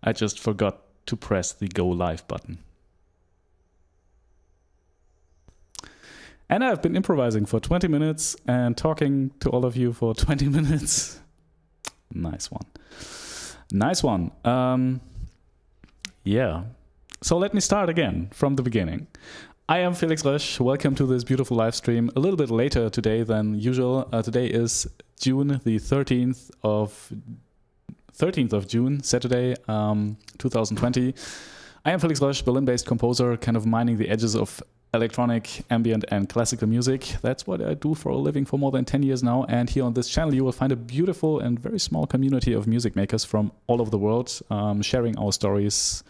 I just forgot to press the go live button. And I've been improvising for 20 minutes and talking to all of you for 20 minutes. Nice one. Nice one. Yeah. So let me start again from the beginning. I am Felix Rösch. Welcome to this beautiful live stream. A little bit later today than usual. Today is June the 13th of June, Saturday, 2020. I am Felix Rösch, Berlin-based composer, kind of mining the edges of electronic, ambient, and classical music. That's what I do for a living for more than 10 years now. And here on this channel, you will find a beautiful and very small community of music makers from all over the world, sharing our stories,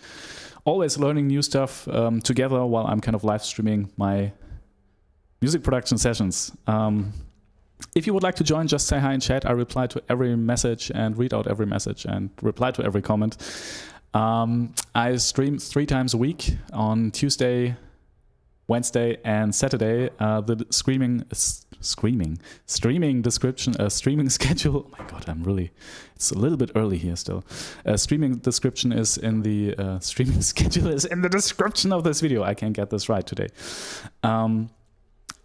always learning new stuff together while I'm kind of live streaming my music production sessions. If you would like to join, just say hi in chat. I reply to every message and read out every message and reply to every comment. I stream 3 times a week on Tuesday, Wednesday, and Saturday. The streaming schedule. Oh my God, it's a little bit early here still. Streaming description is in the streaming schedule is in the description of this video. I can't get this right today.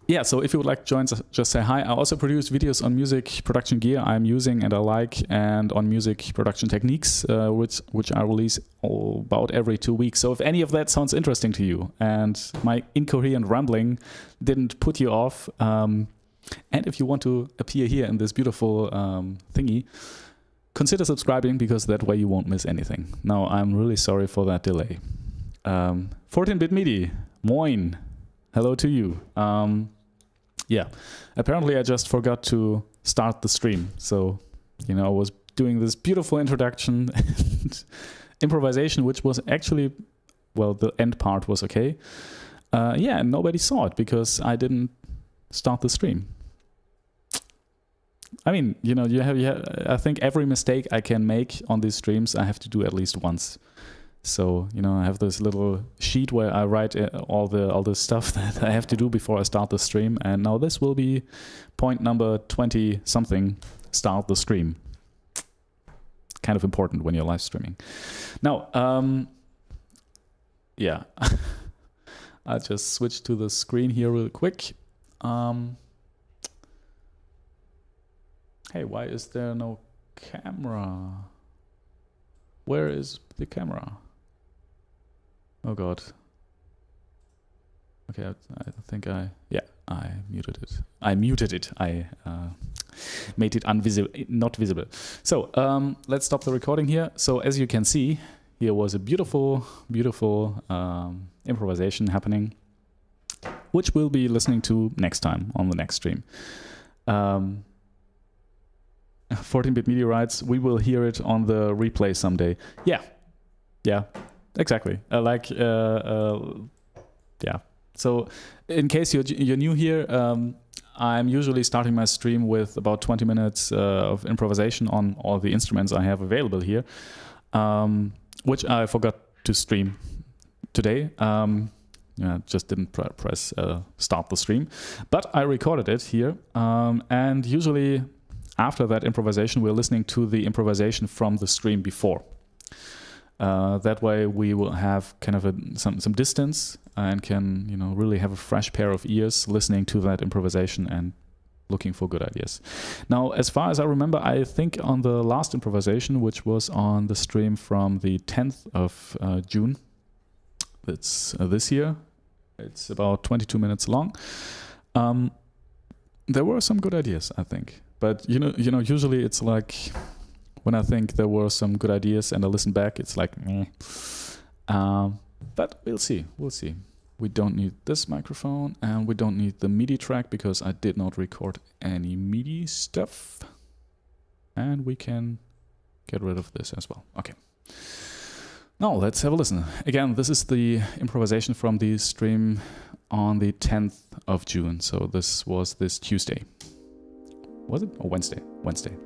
Yeah, so if you would like to join, just say hi. I also produce videos on music production gear I'm using and I like, and on music production techniques, which I release about every 2 weeks. So if any of that sounds interesting to you and my incoherent rambling didn't put you off, and if you want to appear here in this beautiful thingy, consider subscribing, because that way you won't miss anything. Now, I'm really sorry for that delay. 14-bit MIDI, moin. Hello to you. Yeah, apparently I just forgot to start the stream. So, I was doing this beautiful introduction and improvisation, which was actually, well, the end part was okay. Yeah, and nobody saw it because I didn't start the stream. I mean, I think every mistake I can make on these streams, I have to do at least once. So, I have this little sheet where I write all the stuff that I have to do before I start the stream. And now this will be point number 20 something, start the stream. Kind of important when you're live streaming. Now, yeah, I'll just switch to the screen here real quick. Hey, why is there no camera? Where is the camera? Oh God. Okay, I think I muted it. I made it not visible. So let's stop the recording here. So as you can see, here was a beautiful, beautiful improvisation happening, which we'll be listening to next time on the next stream. 14-bit MIDI writes, we will hear it on the replay someday. Yeah. Exactly. Yeah. So, in case you're new here, I'm usually starting my stream with about 20 minutes of improvisation on all the instruments I have available here, which I forgot to stream today. Just didn't press start the stream, but I recorded it here, and usually after that improvisation, we're listening to the improvisation from the stream before. That way we will have kind of some distance and can really have a fresh pair of ears listening to that improvisation and looking for good ideas. Now, as far as I remember, I think on the last improvisation, which was on the stream from the 10th of June, it's this year, it's about 22 minutes long, there were some good ideas, I think. But usually it's like when I think there were some good ideas and I listen back, it's like, meh. But we'll see. We don't need this microphone and we don't need the MIDI track because I did not record any MIDI stuff. And we can get rid of this as well. Okay. Now let's have a listen. Again, this is the improvisation from the stream on the 10th of June. So this was this Tuesday. Was it? Or Wednesday? Wednesday.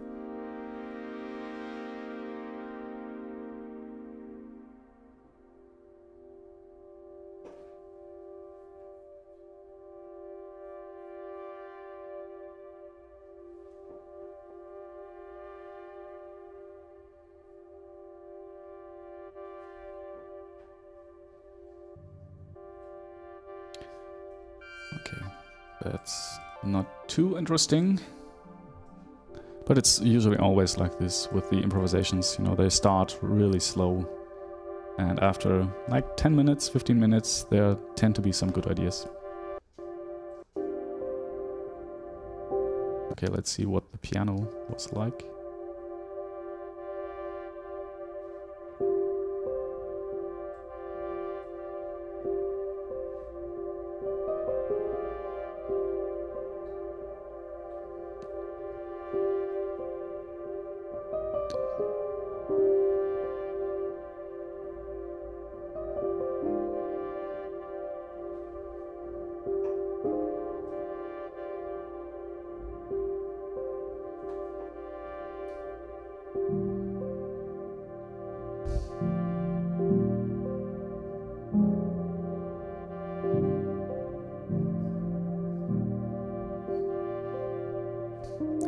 Okay, that's not too interesting. But it's usually always like this with the improvisations, you know, they start really slow. And after like 10 minutes, 15 minutes, there tend to be some good ideas. Okay, let's see what the piano was like.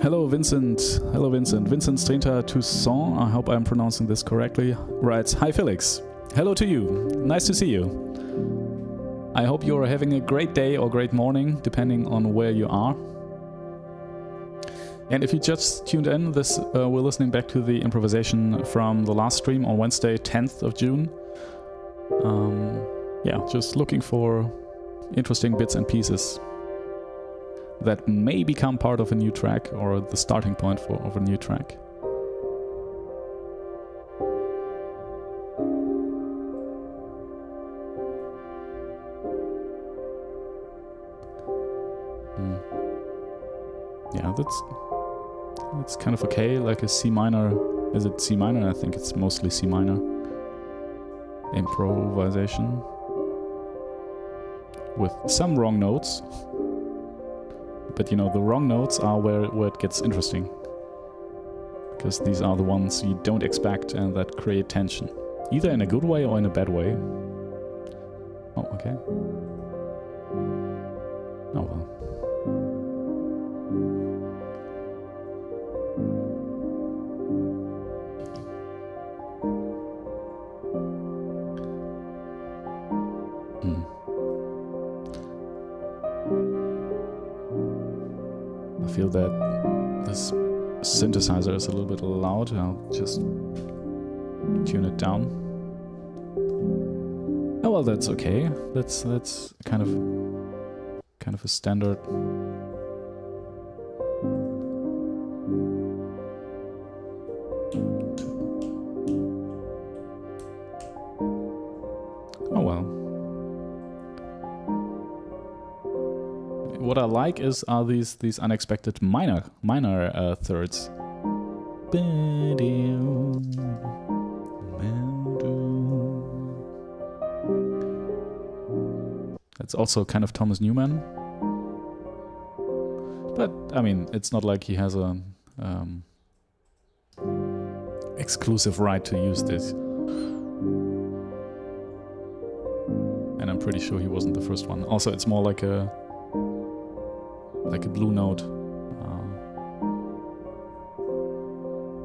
Hello, Vincent. Hello, Vincent. Vincent Strinta Toussaint. I hope I'm pronouncing this correctly. Writes, hi, Felix. Hello to you. Nice to see you. I hope you're having a great day or great morning, depending on where you are. And if you just tuned in, we're listening back to the improvisation from the last stream on Wednesday, 10th of June. Yeah, just looking for interesting bits and pieces that may become part of a new track or the starting point of a new track. Yeah, that's kind of okay, like a C minor. Is it C minor? I think it's mostly C minor. Improvisation. With some wrong notes. But you know, the wrong notes are where it gets interesting. Because these are the ones you don't expect and that create tension. Either in a good way or in a bad way. Oh, okay. Oh well. I feel that this synthesizer is a little bit loud. I'll just tune it down. Oh well, that's okay. That's kind of a standard. Oh well. What I like are these unexpected minor thirds. That's also kind of Thomas Newman. But I mean, it's not like he has a exclusive right to use this. And I'm pretty sure he wasn't the first one. Also, it's more like a blue note,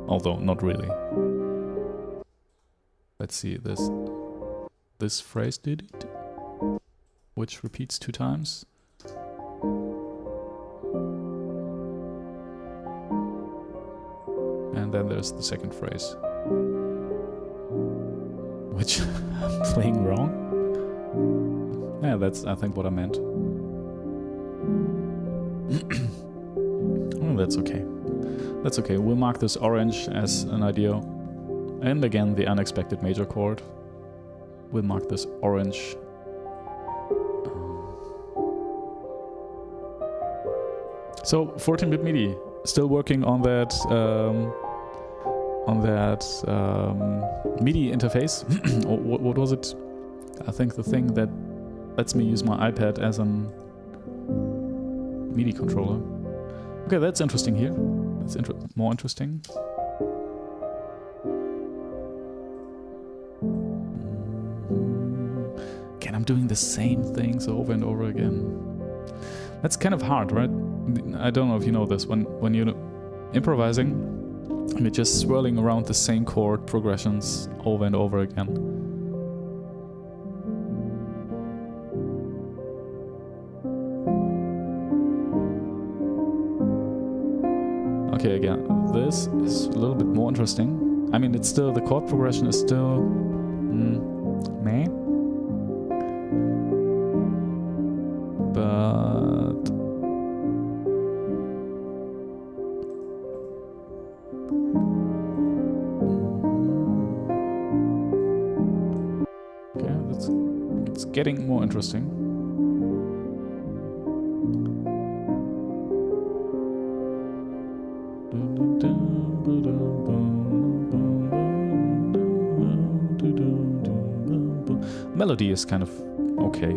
although not really. Let's see this phrase did it, which repeats 2 times. And then there's the second phrase, which I'm playing wrong. Yeah, that's I think what I meant. Oh, that's okay. That's okay. We'll mark this orange as an idea. And again, the unexpected major chord. We'll mark this orange. So 14-bit MIDI, still working on that MIDI interface. What was it? I think the thing that lets me use my iPad as an MIDI controller. Okay, that's interesting here. That's more interesting. Again, I'm doing the same things over and over again. That's kind of hard, right? I don't know if you know this. When you're improvising, you're just swirling around the same chord progressions over and over again. Okay, again, this is a little bit more interesting. I mean, it's still, the chord progression is still meh. But okay, it's getting more interesting. Melody is kind of okay.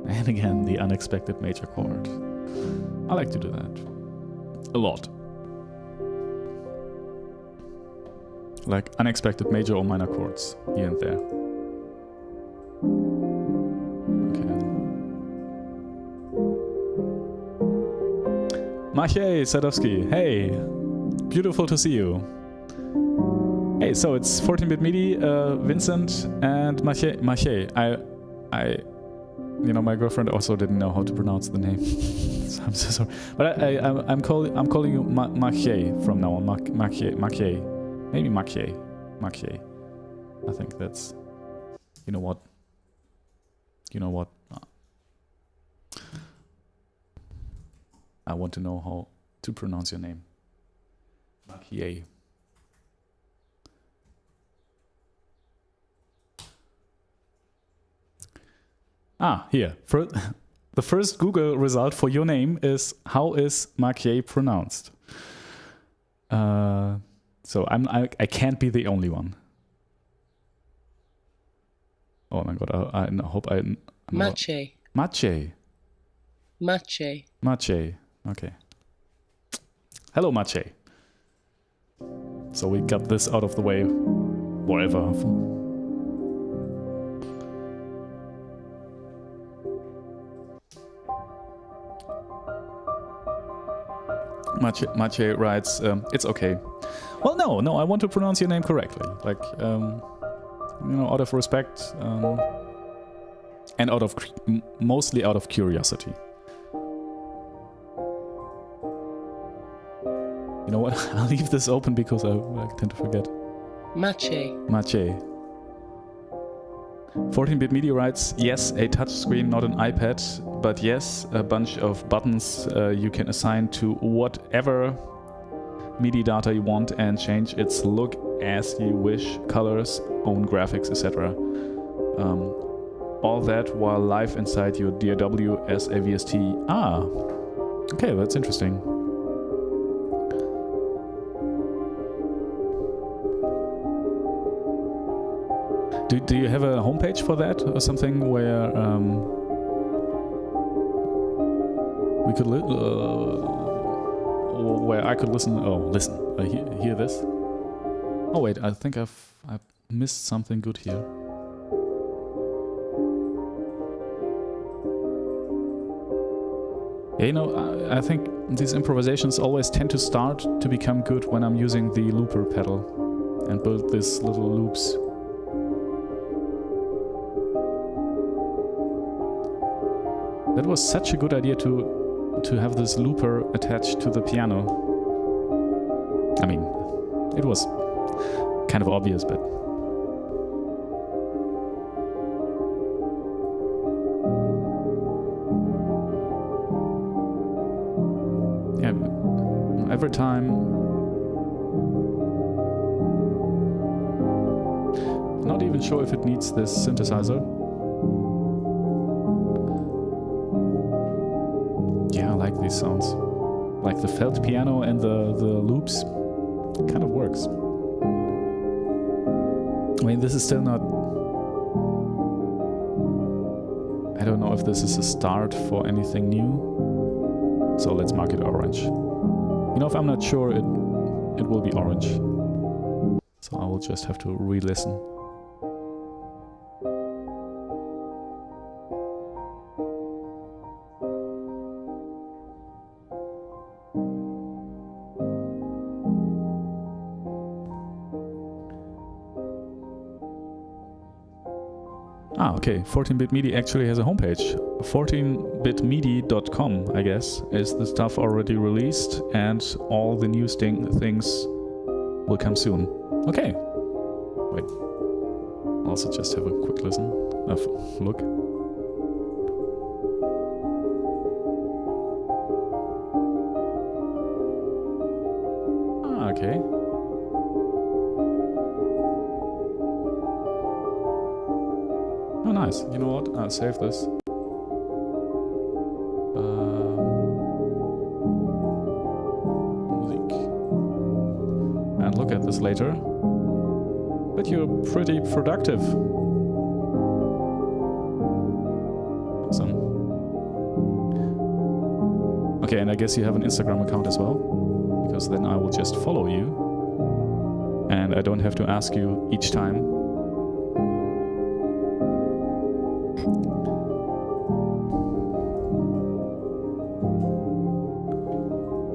And again, the unexpected major chord. I like to do that. A lot. Like unexpected major or minor chords here and there. Maciej Sadowski, hey, beautiful to see you. Hey, so it's 14-bit MIDI, Vincent and Maciej. You know, my girlfriend also didn't know how to pronounce the name, so I'm so sorry. But I'm calling you Maciej from now on. Maciej, maybe Maciej. I think that's, you know what. I want to know how to pronounce your name. Maciej. Ah, here. The first Google result for your name is how is Maciej pronounced? So I can't be the only one. Oh my god! I hope I'm Maciej. Maciej. Maciej. Maciej. Okay. Hello, Maciej. So we got this out of the way. Whatever. Maciej writes, it's okay. Well, no, I want to pronounce your name correctly. Like, you know, out of respect and mostly out of curiosity. You know what? I'll leave this open because I tend to forget. Maciej. 14-bit MIDI writes, yes, a touchscreen, not an iPad, but yes, a bunch of buttons you can assign to whatever MIDI data you want and change its look as you wish, colors, own graphics, etc. All that while live inside your DAW as a VST. Ah, okay, that's interesting. Do you have a homepage for that or something where we could where I could listen? Oh, listen, hear this. Oh wait, I think I've missed something good here. Yeah, you know, I think these improvisations always tend to start to become good when I'm using the looper pedal and build these little loops. That was such a good idea to have this looper attached to the piano. I mean, it was kind of obvious, but... yeah, every time... Not even sure if it needs this synthesizer. These sounds, like the felt piano and the loops, kind of works. I mean, this is still not... I don't know if this is a start for anything new, so let's mark it orange. You know, if I'm not sure, it will be orange, so I will just have to re-listen. Ah, okay. 14-bit MIDI actually has a homepage. 14bitmidi.com, I guess, is the stuff already released, and all the new things will come soon. Okay. Wait. Also just have a quick listen. Look. Ah, okay. Oh, nice. You know what? I'll save this. Music. And look at this later. But you're pretty productive. Awesome. Okay, and I guess you have an Instagram account as well, because then I will just follow you, and I don't have to ask you each time.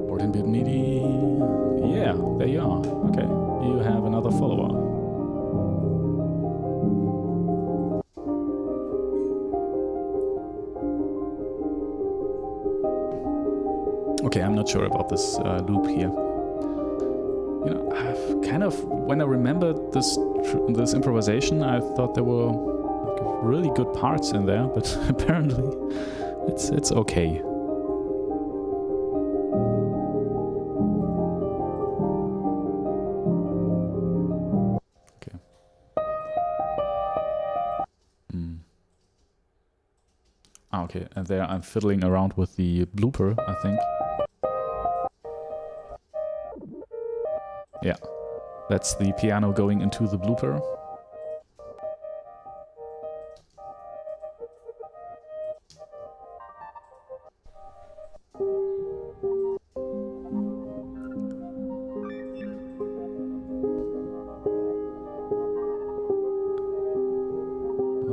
14-bit MIDI. Yeah, there you are. Okay, you have another follower. Okay, I'm not sure about this loop here. You know, I've kind of, when I remembered this improvisation, I thought there were like really good parts in there, but apparently it's okay. Okay. Ah, okay, and there I'm fiddling around with the blooper, I think. Yeah, that's the piano going into the blooper.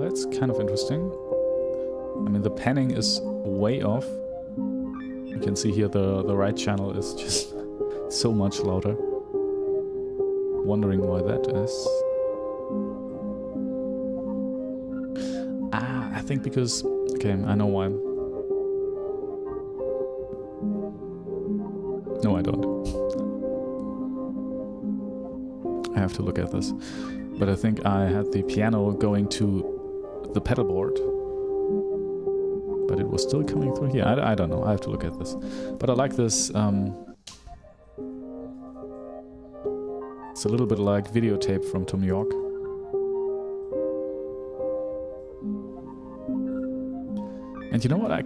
That's kind of interesting. I mean, the panning is way off. You can see here the right channel is just so much louder. Wondering why that is. Ah, I think because... Okay, I know why. No, I don't. I have to look at this. But I think I had the piano going to the pedal board. But it was still coming through here. I don't know. I have to look at this. But I like this... It's a little bit like videotape from Tom York. And you know what? I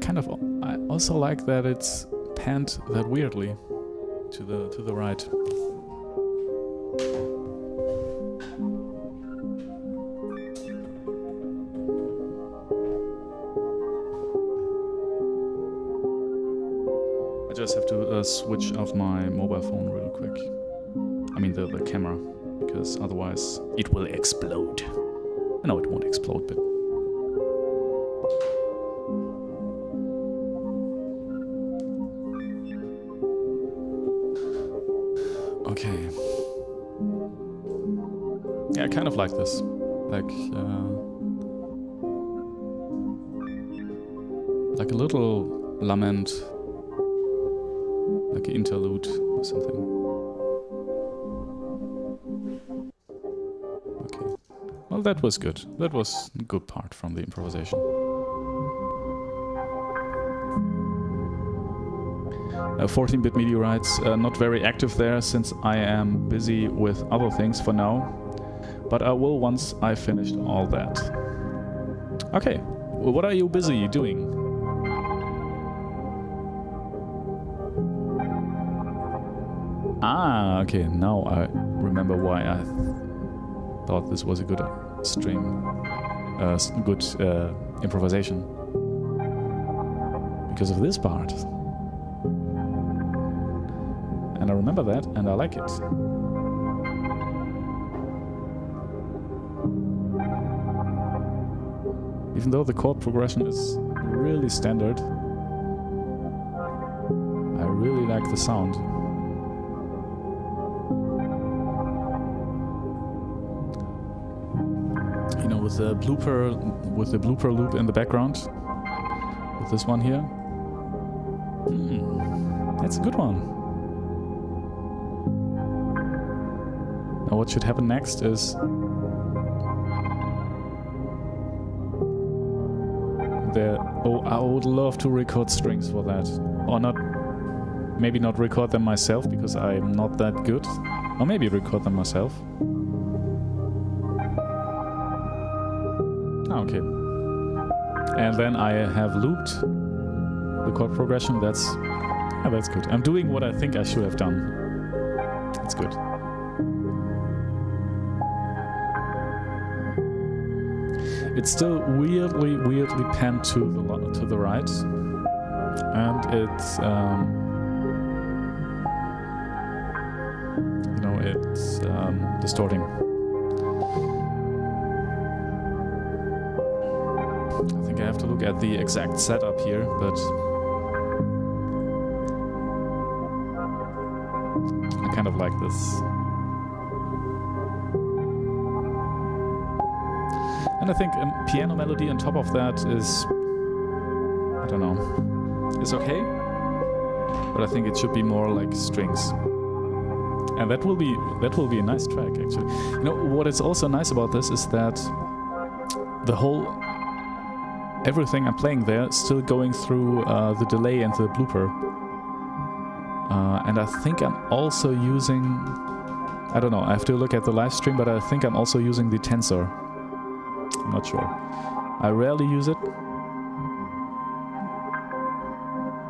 also like that it's panned that weirdly to the right. I just have to switch off my mobile phone real quick. I mean the camera, because otherwise it will explode. No, it won't explode, but... Okay. Yeah, I kind of like this. Like a little lament, like an interlude or something. Well, that was good. That was a good part from the improvisation. 14-bit MIDI writes, not very active there since I am busy with other things for now, but I will once I finished all that. Okay, well, what are you busy doing? Ah, okay, now I remember why I thought this was a good improvisation. Because of this part. And I remember that, and I like it. Even though the chord progression is really standard, I really like the sound. with the blooper loop in the background. With this one here. That's a good one. Now what should happen next is I would love to record strings for that. Or not, maybe not record them myself because I'm not that good. Or maybe record them myself. Okay. And then I have looped the chord progression. That's good. I'm doing what I think I should have done. That's good. It's still weirdly panned to the right, and it's it's distorting. I think I have to look at the exact setup here, but I kind of like this. And I think a piano melody on top of that is, I don't know, is okay, but I think it should be more like strings. And that will be a nice track, actually. You know what is also nice about this is that everything I'm playing there is still going through the delay and the blooper. And I think I'm also using, I don't know, I have to look at the live stream, but I think I'm also using the tensor. I'm not sure. I rarely use it.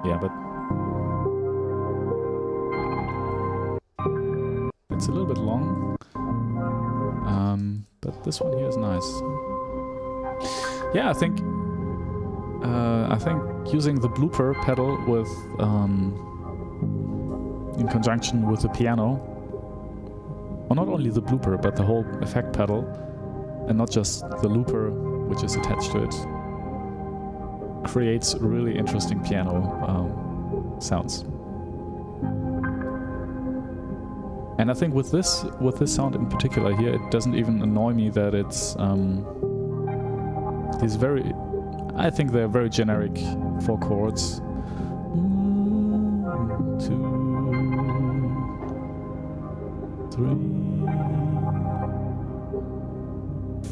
Yeah, but it's a little bit long. But this one here is nice. Yeah, I think using the blooper pedal with in conjunction with the piano, or not only the blooper but the whole effect pedal, and not just the looper which is attached to it, creates really interesting piano sounds. And I think with this sound in particular here, it doesn't even annoy me that it's these very, I think they're very generic 4 chords. 1, 2, 3,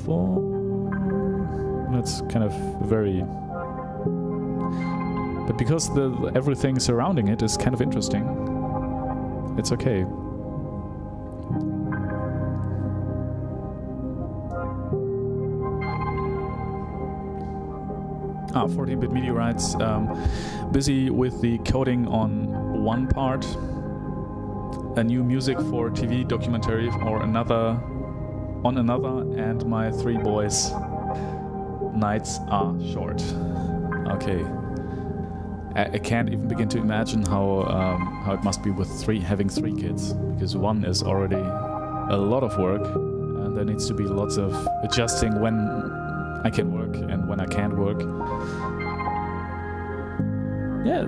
4. That's kind of very, but because everything surrounding it is kind of interesting, it's okay. 14-bit meteorites, busy with the coding on one part, a new music for TV documentary on another, and my 3 boys. Nights are short. Okay. I can't even begin to imagine how it must be with having 3 kids, because 1 is already a lot of work, and there needs to be lots of adjusting when I can work and when I can't work. Yeah,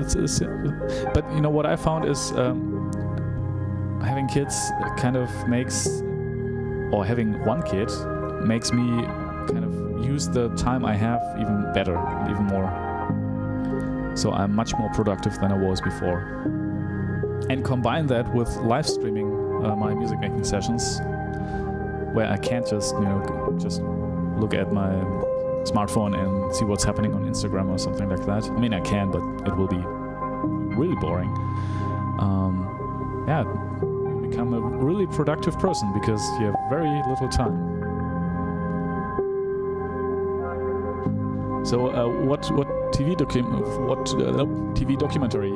but you know what I found is having kids kind of makes, or having 1 kid makes me kind of use the time I have even better, even more. So I'm much more productive than I was before. And combine that with live streaming my music making sessions, where I can't just look at my smartphone and see what's happening on Instagram or something like that. I mean, I can, but it will be really boring. Yeah, you become a really productive person because you have very little time. So, what TV documentary?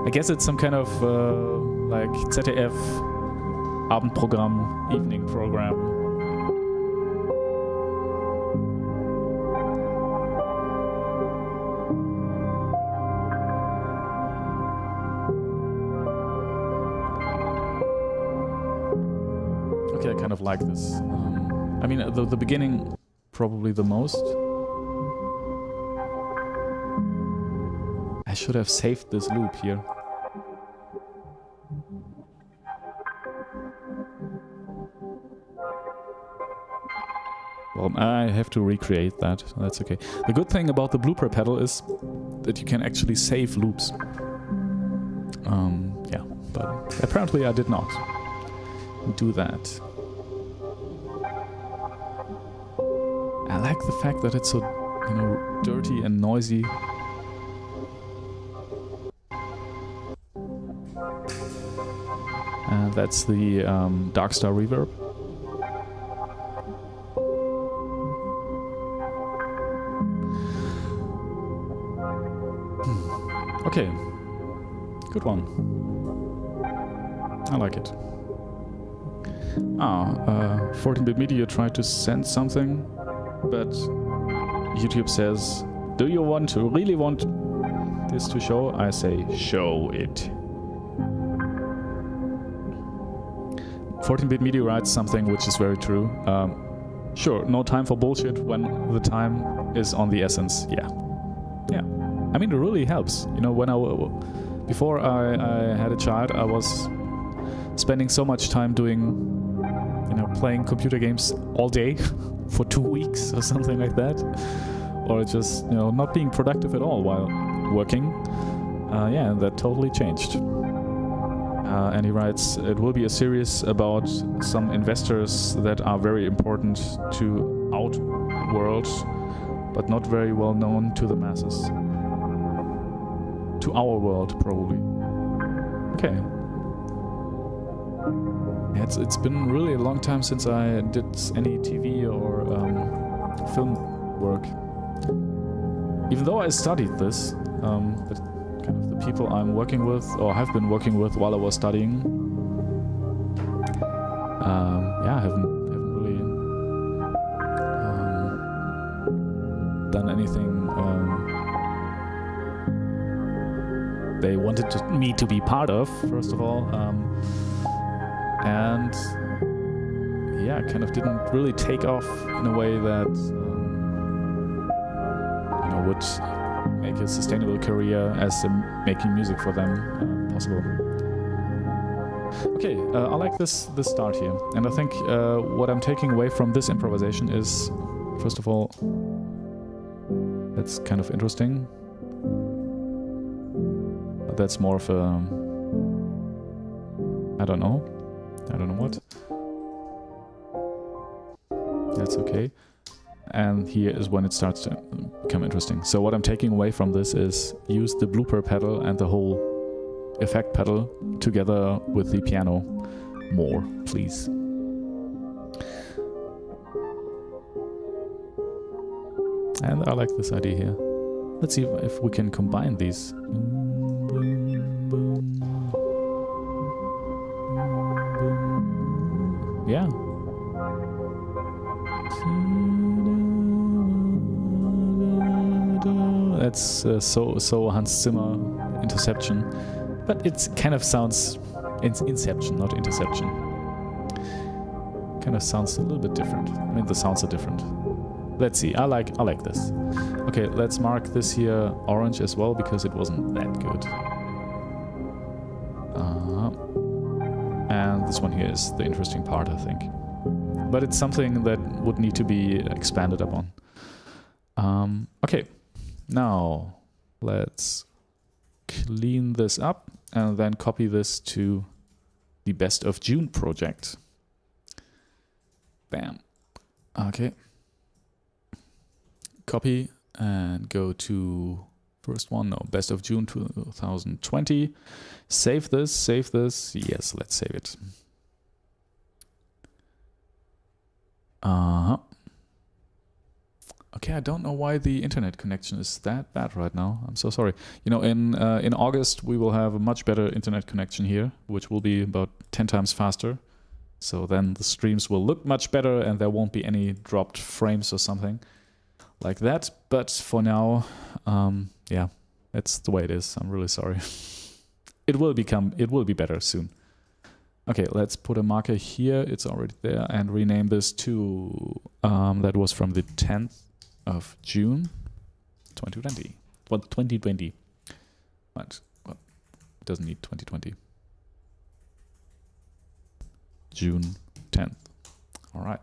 I guess it's some kind of like ZDF Abendprogramm, evening program. Okay, I kind of like this. I mean, the beginning probably the most. I should have saved this loop here. Well, problem. I have to recreate that. That's okay. The good thing about the blooper pedal is that you can actually save loops. Yeah, but apparently I did not do that. I like the fact that it's so, you know, dirty and noisy. And that's the Darkstar reverb. Okay, good one. I like it. 14-bit Media tried to send something, but YouTube says, do you really want this to show? I say, show it. 14-bit Media writes something which is very true. Sure, no time for bullshit when the time is on the essence. Yeah. I mean, it really helps. You know, before I had a child, I was spending so much time doing, you know, playing computer games all day for 2 weeks or something like that, or just, you know, not being productive at all while working. Yeah, that totally changed. And he writes, it will be a series about some investors that are very important to Outworld, but not very well known to the masses. To our world, probably. Okay. It's been really a long time since I did any TV or film work. Even though I studied this, but kind of the people I'm working with, or have been working with while I was studying, yeah, I haven't really done anything they wanted me to be part of, first of all, and yeah, kind of didn't really take off in a way that you know, would make a sustainable career as making music for them possible. Okay, I like this start here, and I think what I'm taking away from this improvisation is, first of all, that's kind of interesting. That's more of a, I don't know what. That's okay. And here is when it starts to become interesting. So what I'm taking away from this is use the blooper pedal and the whole effect pedal together with the piano more, please. And I like this idea here. Let's see if we can combine these. Yeah. That's so Hans Zimmer interception, but it kind of sounds inception, not interception. Kind of sounds a little bit different. I mean, the sounds are different. Let's see. I like this. Okay, let's mark this here orange as well because it wasn't that good. And this one here is the interesting part, I think. But it's something that would need to be expanded upon. Okay, now let's clean this up and then copy this to the Best of June project. Bam. Okay. Copy and go to first one, no, Best of June 2020. Save this. Yes, let's save it. Okay, I don't know why the internet connection is that bad right now. I'm so sorry. You know, in August we will have a much better internet connection here, which will be about 10 times faster. So then the streams will look much better and there won't be any dropped frames or something like that. But for now, yeah, that's the way it is. I'm really sorry. It will be better soon. Okay, let's put a marker here. It's already there, and rename this to that was from the 10th of June, 2020. Well, 2020. What? Well, it doesn't need 2020. June 10th. All right.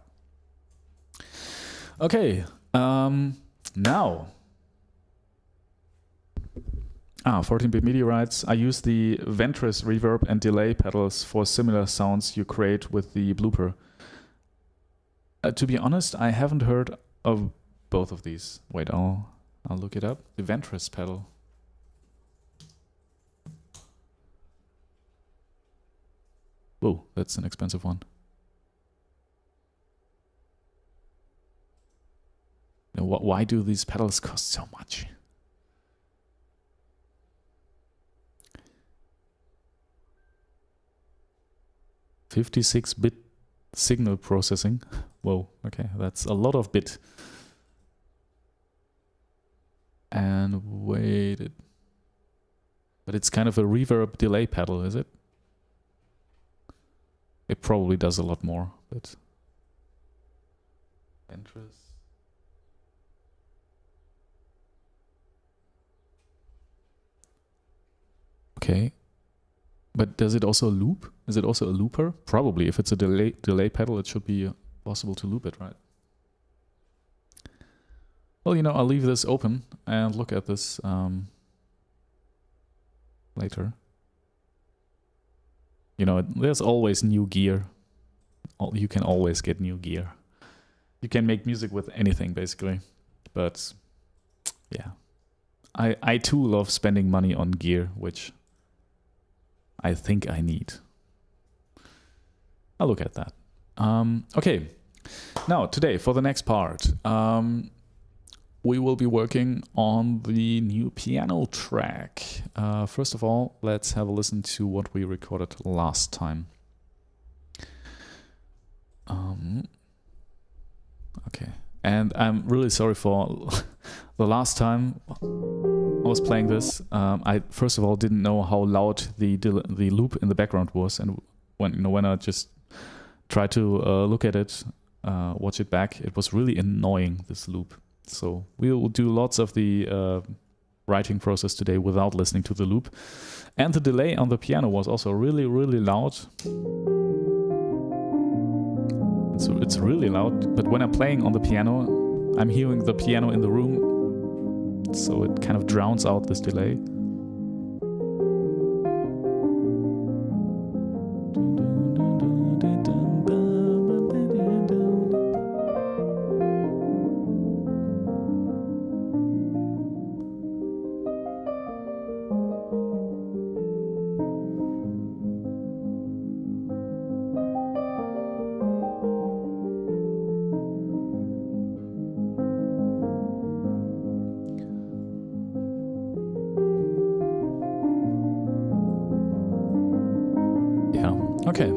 Okay, now. 14-bit meteorites. I use the Ventris reverb and delay pedals for similar sounds you create with the blooper. To be honest, I haven't heard of both of these. Wait, I'll look it up. The Ventris pedal. Whoa, that's an expensive one. Now, why do these pedals cost so much? "56-bit signal processing." Whoa, okay, that's a lot of bit. And wait, but it's kind of a reverb delay pedal, is it? It probably does a lot more, but interest. Okay. But does it also loop? Is it also a looper? Probably. If it's a delay pedal, it should be possible to loop it, right? Well, I'll leave this open and look at this later. There's always new gear. You can always get new gear. You can make music with anything, basically. But, yeah. I too love spending money on gear, which I think I need. I'll look at that. Okay. Now, today, for the next part, we will be working on the new piano track. First of all, let's have a listen to what we recorded last time. Okay. And I'm really sorry for the last time I was playing this. I first of all didn't know how loud the loop in the background was, and when I just tried to look at it, watch it back, it was really annoying, this loop. So we'll do lots of the writing process today without listening to the loop. And the delay on the piano was also really, really loud. It's really loud, but when I'm playing on the piano, I'm hearing the piano in the room, so it kind of drowns out this delay. Okay,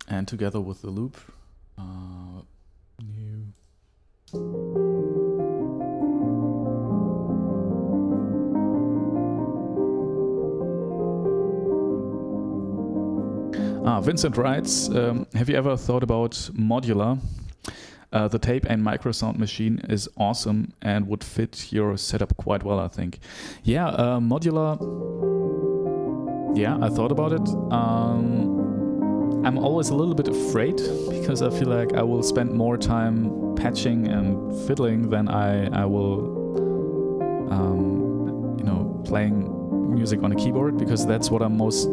and together with the loop, new. Vincent writes, have you ever thought about modular? The tape and microsound machine is awesome and would fit your setup quite well, I think. Yeah, modular. Yeah, I thought about it. I'm always a little bit afraid because I feel like I will spend more time patching and fiddling than I will, playing music on a keyboard, because that's what I'm most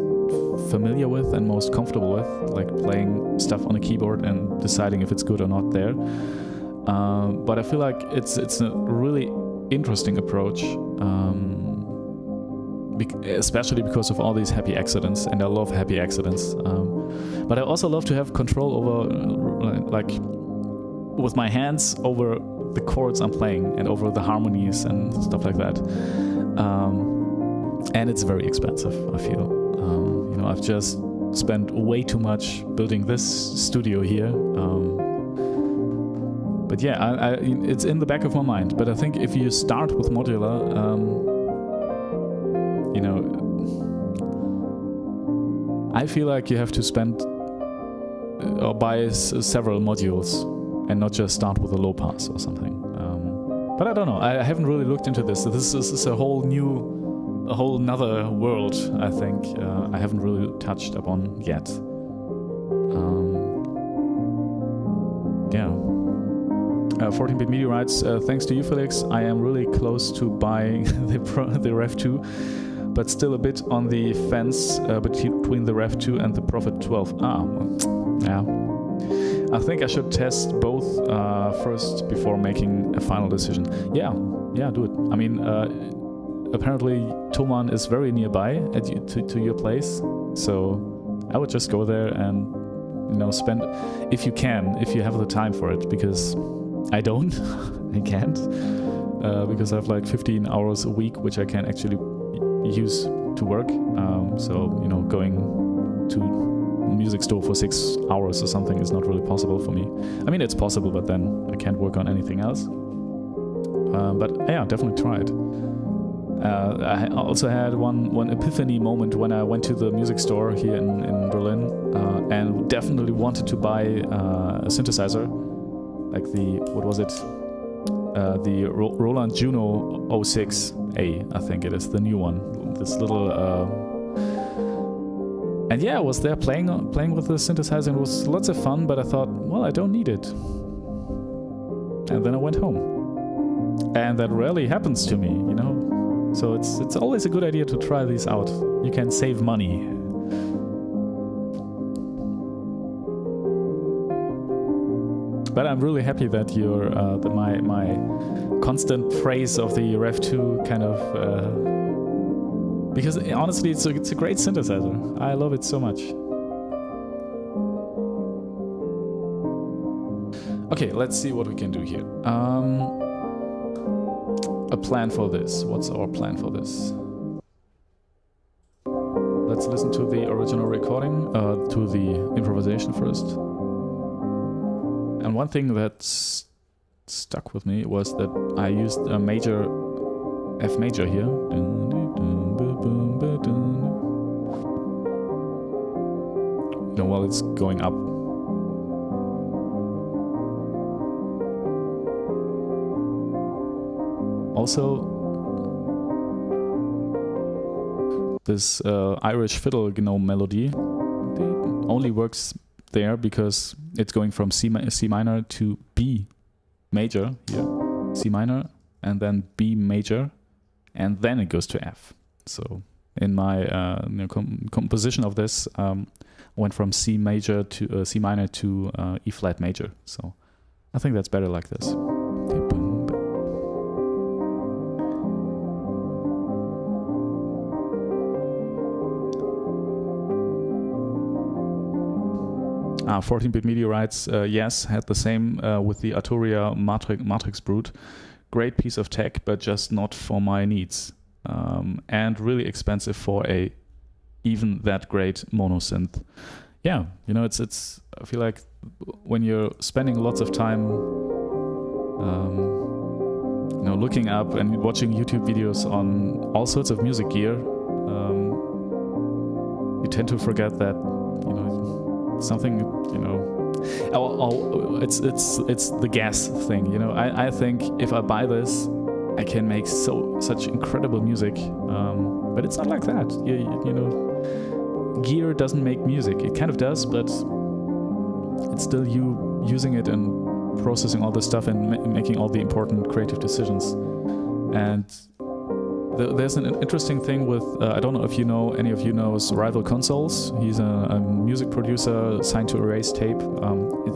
familiar with and most comfortable with, like playing stuff on a keyboard and deciding if it's good or not there. But I feel like it's a really interesting approach. Especially because of all these happy accidents, and I love happy accidents. But I also love to have control over, like, with my hands over the chords I'm playing and over the harmonies and stuff like that. And it's very expensive, I feel. I've just spent way too much building this studio here. But yeah, it's in the back of my mind. But I think if you start with modular, I feel like you have to spend or buy several modules and not just start with a low pass or something. But I don't know. I haven't really looked into this. This is a whole nother world, I think. I haven't really touched upon yet. Yeah. 14-bit meteorites. Thanks to you, Felix, I am really close to buying the Rev 2, but still a bit on the fence between the Rev 2 and the Prophet 12. Yeah. I think I should test both first before making a final decision. Yeah, do it. I mean, apparently Toman is very nearby to your place, so I would just go there and spend, if you have the time for it, because I don't. I can't, because I have like 15 hours a week which I can actually use to work. So going to music store for 6 hours or something is not really possible for me. I mean, it's possible, but then I can't work on anything else. But yeah, definitely try it. I also had one epiphany moment when I went to the music store here in Berlin, and definitely wanted to buy a synthesizer, like the Roland Juno 06A, I think it is, the new one. This little and yeah, I was there playing with the synthesizer, and it was lots of fun, but I thought, well, I don't need it. And then I went home. And that rarely happens to me, So it's always a good idea to try these out. You can save money. But I'm really happy that that my constant praise of the Rev 2 kind of because honestly it's a great synthesizer. I love it so much. Okay, let's see what we can do here. A plan for this. What's our plan for this? Let's listen to the original recording, to the improvisation first. And one thing that stuck with me was that I used a major, F major here. While it's going up. Also, this Irish fiddle melody only works there because it's going from C minor to B major here, C minor, and then B major, and then it goes to F. So in my composition of this, I went from C major to C minor to E flat major. So I think that's better like this. 14-bit meteorites, yes, had the same with the Arturia Matrix Brute. Great piece of tech, but just not for my needs. And really expensive for a even that great monosynth. Yeah, it's. I feel like when you're spending lots of time, looking up and watching YouTube videos on all sorts of music gear, you tend to forget that, something, it's the gas thing, I think if I buy this, I can make such incredible music, but it's not like that. Gear doesn't make music. It kind of does, but it's still you using it and processing all this stuff and making all the important creative decisions. And there's an interesting thing with, I don't know if any of you knows Rival Consoles. He's a music producer signed to Erased Tape.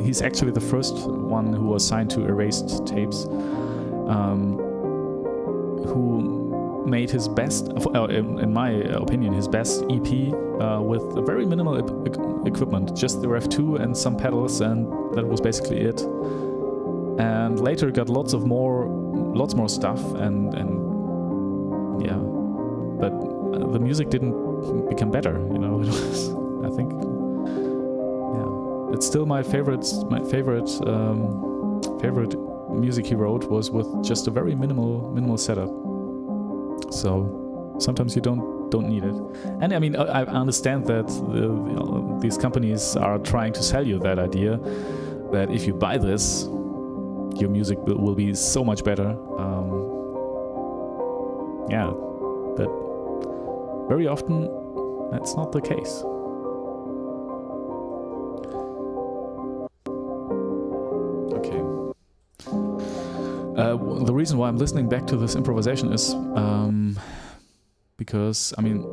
He's actually the first one who was signed to Erased Tapes, who made his best, in my opinion, his best EP with very minimal equipment, just the Rev 2 and some pedals, and that was basically it. And later got lots more stuff, and yeah, but the music didn't become better, It was, I think, yeah, it's still my favorite music he wrote was with just a very minimal setup. So sometimes you don't need it. And I mean, I understand that these companies are trying to sell you that idea that if you buy this, your music will be so much better. Yeah, but very often that's not the case. Okay. The reason why I'm listening back to this improvisation is because, I mean,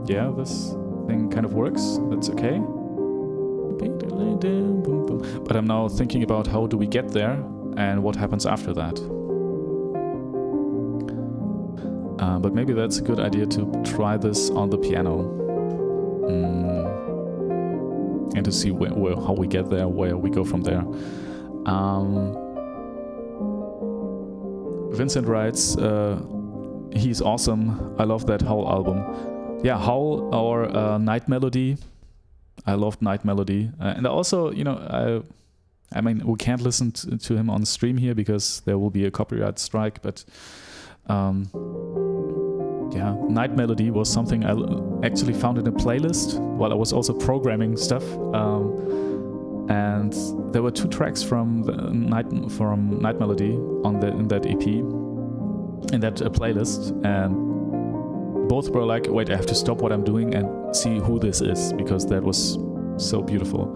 yeah, this thing kind of works. That's okay. But I'm now thinking about how do we get there and what happens after that. But maybe that's a good idea to try this on the piano. And to see how we get there, where we go from there. Vincent writes, he's awesome. I love that Howl album. Yeah, Howl or Night Melody. I loved Night Melody. And also, you know, I mean, we can't listen to him on stream here because there will be a copyright strike, but yeah, Night Melody was something I actually found in a playlist while I was also programming stuff. And there were 2 tracks from Night Melody in that EP, in that playlist, and both were like, wait, I have to stop what I'm doing and see who this is, because that was so beautiful.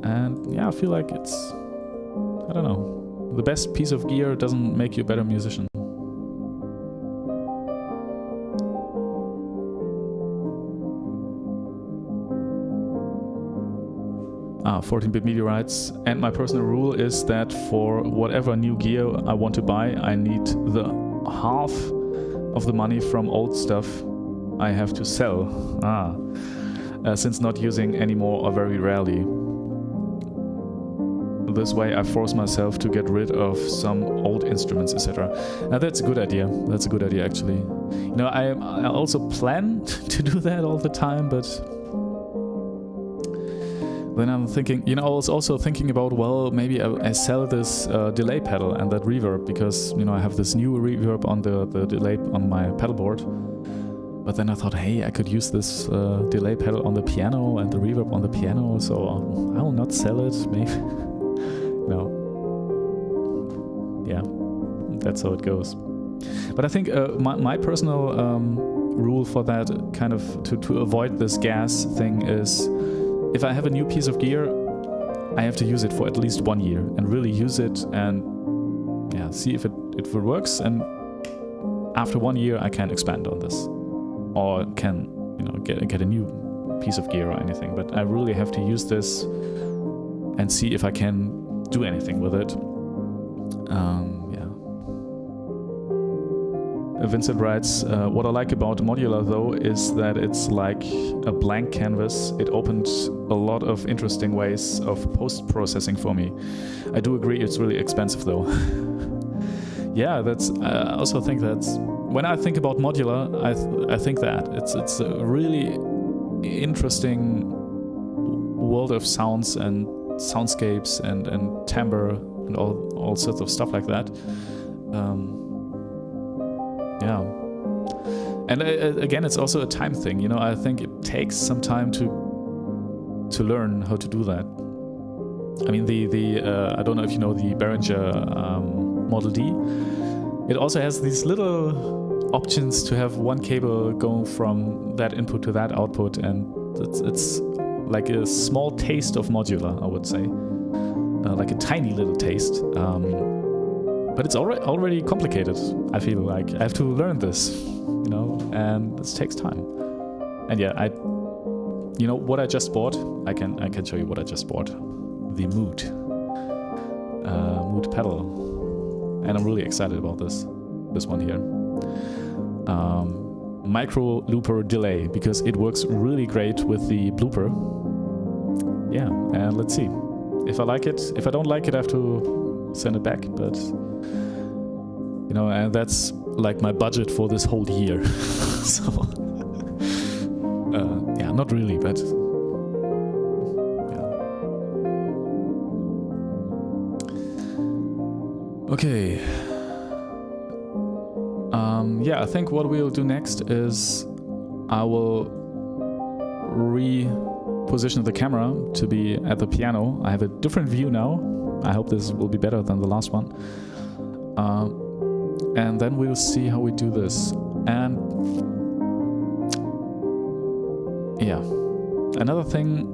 And yeah, I feel like it's, I don't know, the best piece of gear doesn't make you a better musician. 14-bit meteorites, and my personal rule is that for whatever new gear I want to buy, I need the half of the money from old stuff I have to sell, since not using anymore or very rarely. This way I force myself to get rid of some old instruments, etc. Now that's a good idea. That's a good idea, actually. You know, I also plan to do that all the time, but then I'm thinking, you know, I was also thinking about, well, maybe I sell this delay pedal and that reverb, because, you know, I have this new reverb on the delay on my pedal board. But then I thought, hey, I could use this delay pedal on the piano and the reverb on the piano, so I will not sell it, maybe. No. Yeah, that's how it goes. But I think my personal rule for that, kind of to avoid this gas thing, is if I have a new piece of gear, I have to use it for at least 1 year and really use it and see if it works. And after 1 year, I can expand on this, or can, you know, get a new piece of gear or anything. But I really have to use this and see if I can do anything with it. Vincent writes, what I like about modular though is that it's like a blank canvas. It opened a lot of interesting ways of post-processing for me. I do agree it's really expensive though. Yeah, I also think that's, when I think about modular, I think that it's a really interesting world of sounds and soundscapes and timbre and all sorts of stuff like that. Yeah, and again, it's also a time thing. You know, I think it takes some time to learn how to do that. I mean, I don't know if you know the Behringer Model D. It also has these little options to have one cable going from that input to that output, and it's like a small taste of modular, I would say, like a tiny little taste. But it's already complicated. I feel like I have to learn this, you know, and this takes time. And yeah, you know what I just bought. I can show you what I just bought. The Mood pedal, and I'm really excited about this one here. Micro looper delay, because it works really great with the blooper. Yeah, and let's see if I like it. If I don't like it, I have to send it back. But you know, and that's like my budget for this whole year. So, yeah, not really, but yeah. Okay. Yeah, I think what we'll do next is I will reposition the camera to be at the piano. I have a different view now. I hope this will be better than the last one. And then we'll see how we do this. And yeah, another thing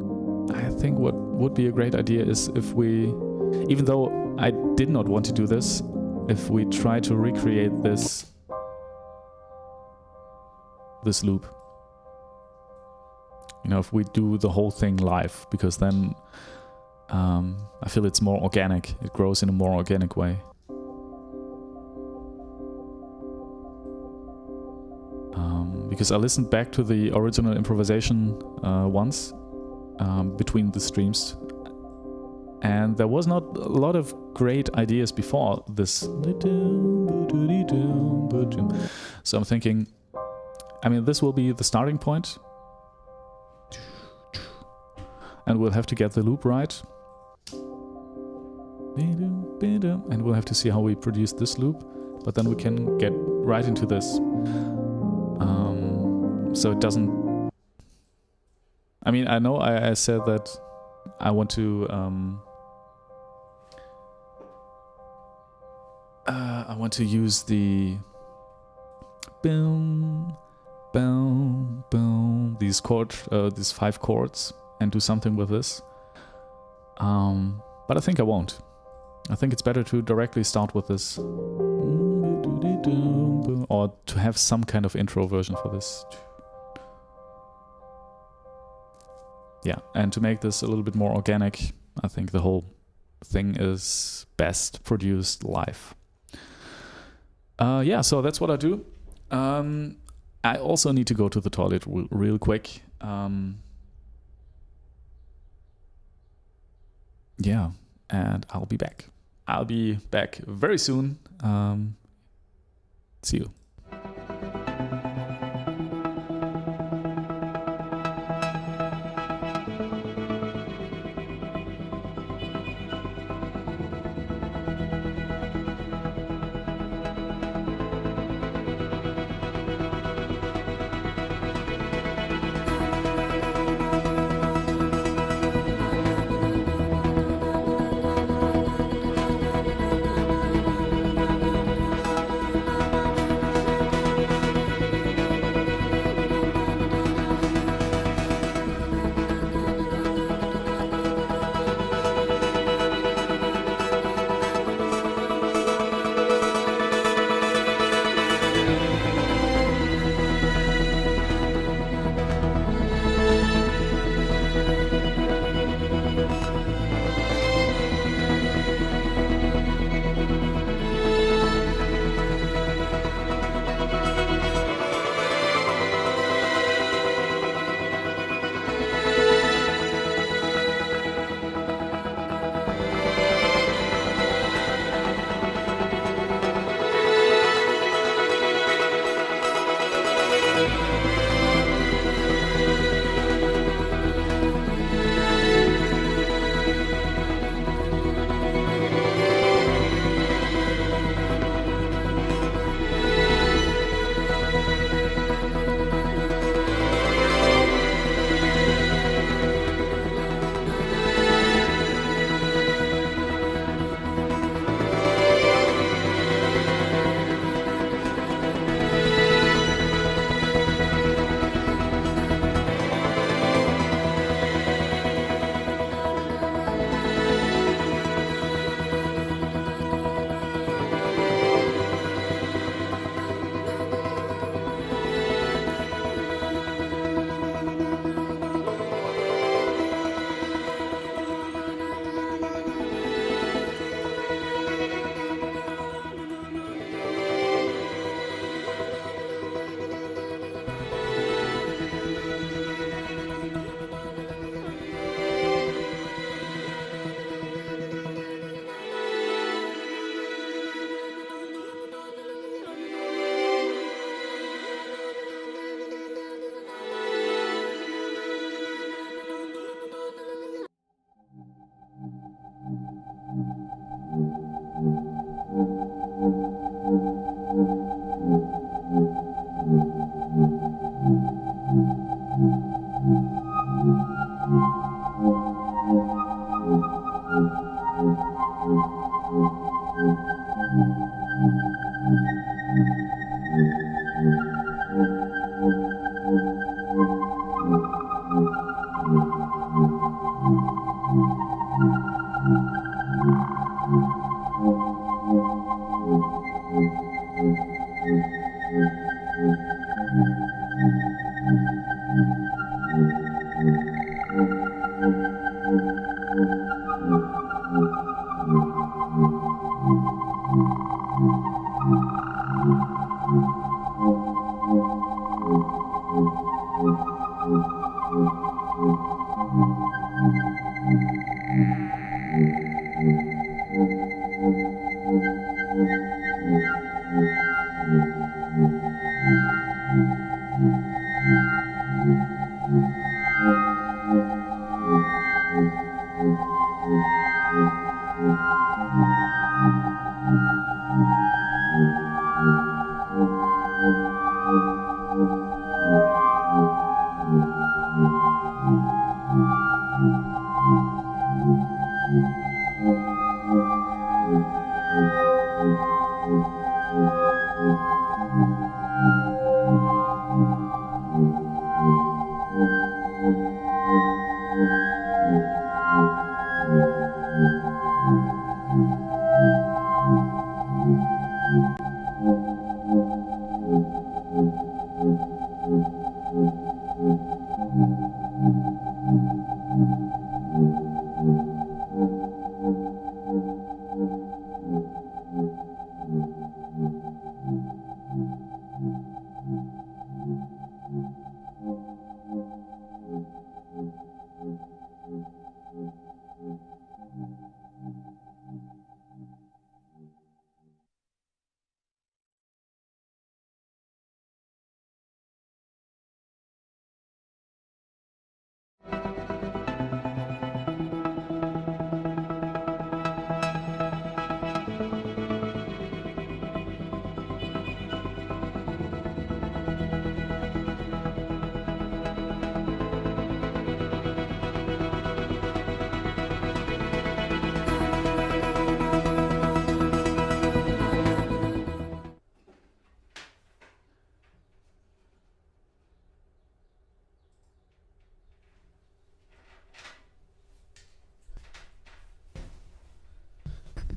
I think what would be a great idea is if we Even though I did not want to do this, if we try to recreate this loop, you know, if we do the whole thing live, because then I feel it's more organic. It grows in a more organic way. Because I listened back to the original improvisation once between the streams, and there was not a lot of great ideas before this. So I'm thinking, I mean, this will be the starting point, and we'll have to get the loop right. And we'll have to see how we produce this loop, but then we can get right into this. So it doesn't... I mean, I know I said that I want to... I want to use the... Boom, boom, boom, these 5 chords, and do something with this. But I think I won't. I think it's better to directly start with this. Or to have some kind of intro version for this. Yeah, and to make this a little bit more organic, I think the whole thing is best produced live. Yeah, so that's what I do. I also need to go to the toilet real quick. Yeah, and I'll be back. I'll be back very soon. See you.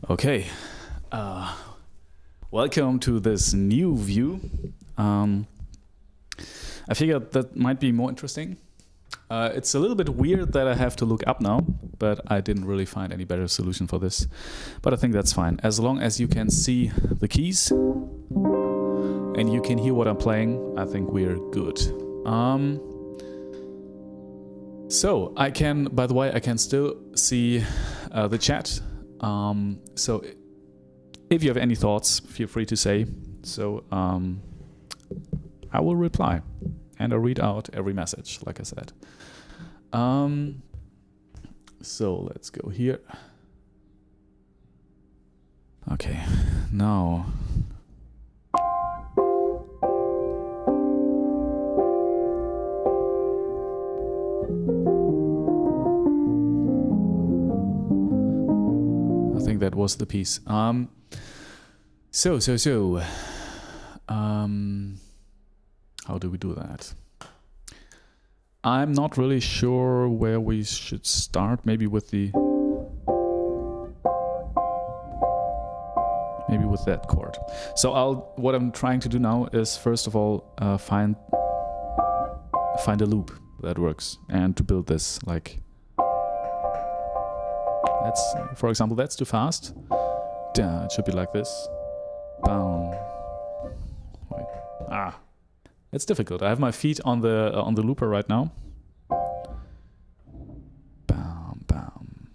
Okay, welcome to this new view. I figured that might be more interesting. It's a little bit weird that I have to look up now, but I didn't really find any better solution for this. But I think that's fine. As long as you can see the keys and you can hear what I'm playing, I think we're good. So I can, by the way, I can still see the chat. So if you have any thoughts, feel free to say. So I will reply and I'll read out every message, like I said. So let's go here. Okay, now. I think that was the piece. How do we do that? I'm not really sure where we should start. Maybe with the... maybe with that chord. So what I'm trying to do now is first of all find a loop that works, and to build this, like, that's, for example, that's too fast. It should be like this. Boom. Wait. It's difficult. I have my feet on the looper right now. Bam, bam.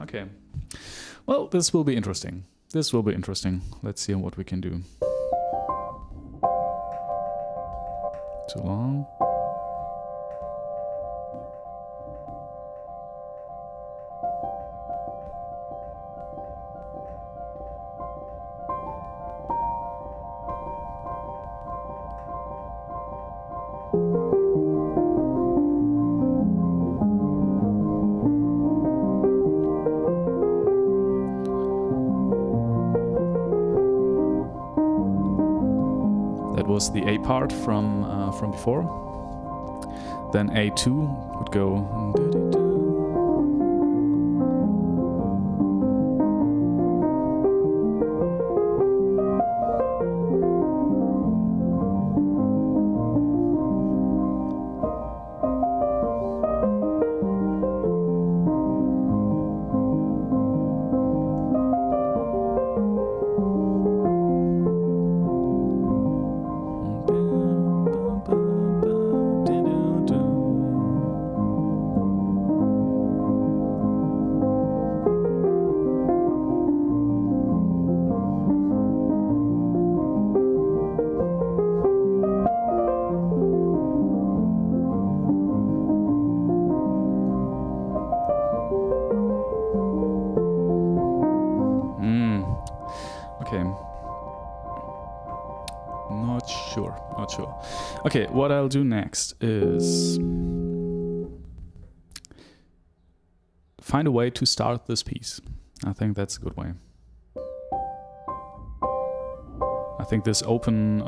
Okay. Well, this will be interesting. This will be interesting. Let's see what we can do. Too long. That was the A part from before. Then A2 would go. Not sure. Okay, what I'll do next is find a way to start this piece. I think that's a good way. I think this open,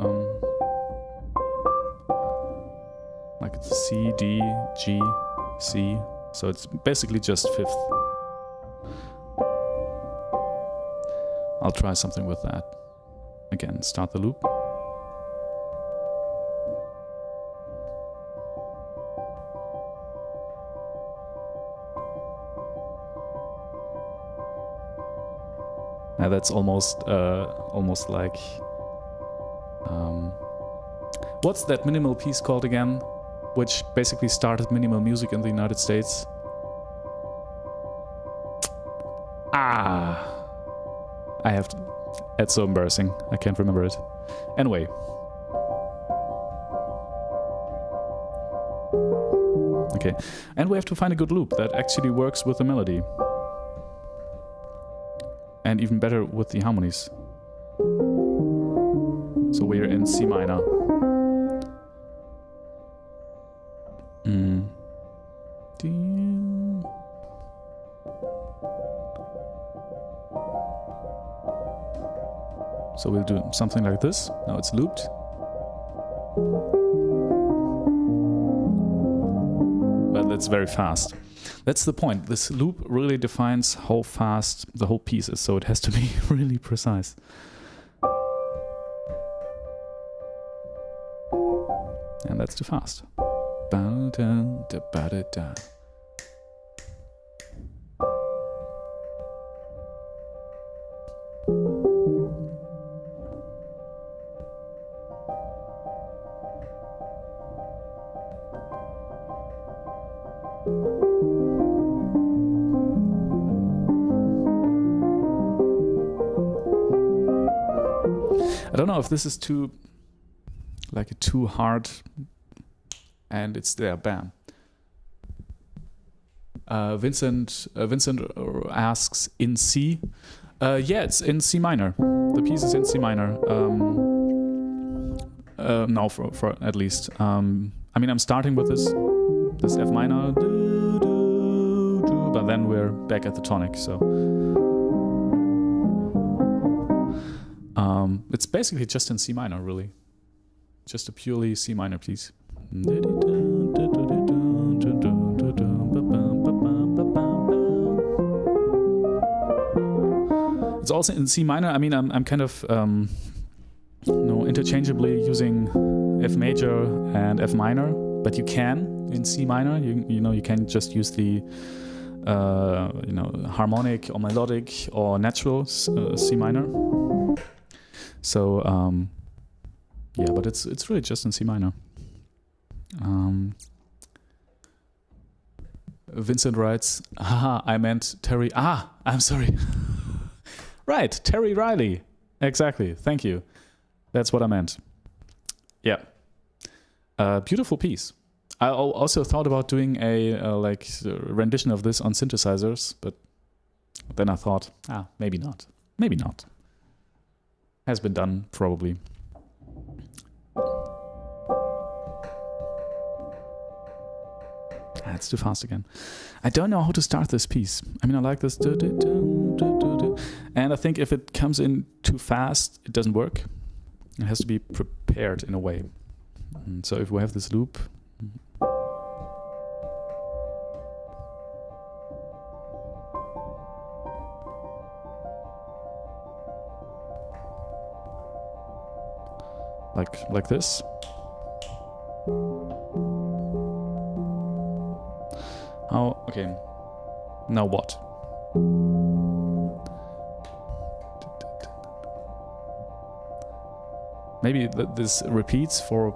like it's C, D, G, C, so it's basically just fifth. I'll try something with that. Again, start the loop. Now that's almost like, what's that minimal piece called again? Which basically started minimal music in the United States. I have to, it's so embarrassing. I can't remember it. Anyway. Okay, and we have to find a good loop that actually works with the melody. And even better with the harmonies. So we're in C minor. So we'll do something like this. Now it's looped. But that's very fast. That's the point. This loop really defines how fast the whole piece is, so it has to be really precise. And that's too fast. Ba-da-da-da-ba-da-da. I don't know if this is too hard, and it's there, bam. Vincent asks in C. Yeah, it's in C minor. The piece is in C minor. No, for at least. I mean, I'm starting with this F minor, but then we're back at the tonic. So. It's basically just in C minor, really. Just a purely C minor piece. It's also in C minor. I mean, I'm kind of interchangeably using F major and F minor, but you can in C minor. You can just use the harmonic or melodic or natural C minor. So yeah, but it's really just in C minor. Vincent writes, haha, I meant Terry. I'm sorry. Right, Terry Riley. Exactly, thank you. That's what I meant. Yeah. Beautiful piece. I also thought about doing a rendition of this on synthesizers, but then I thought, maybe not. Maybe not. Has been done, probably. It's too fast again. I don't know how to start this piece. I mean, I like this. And I think if it comes in too fast, it doesn't work. It has to be prepared in a way. And so if we have this loop. Like this. Oh, okay. Now what? Maybe this repeats for,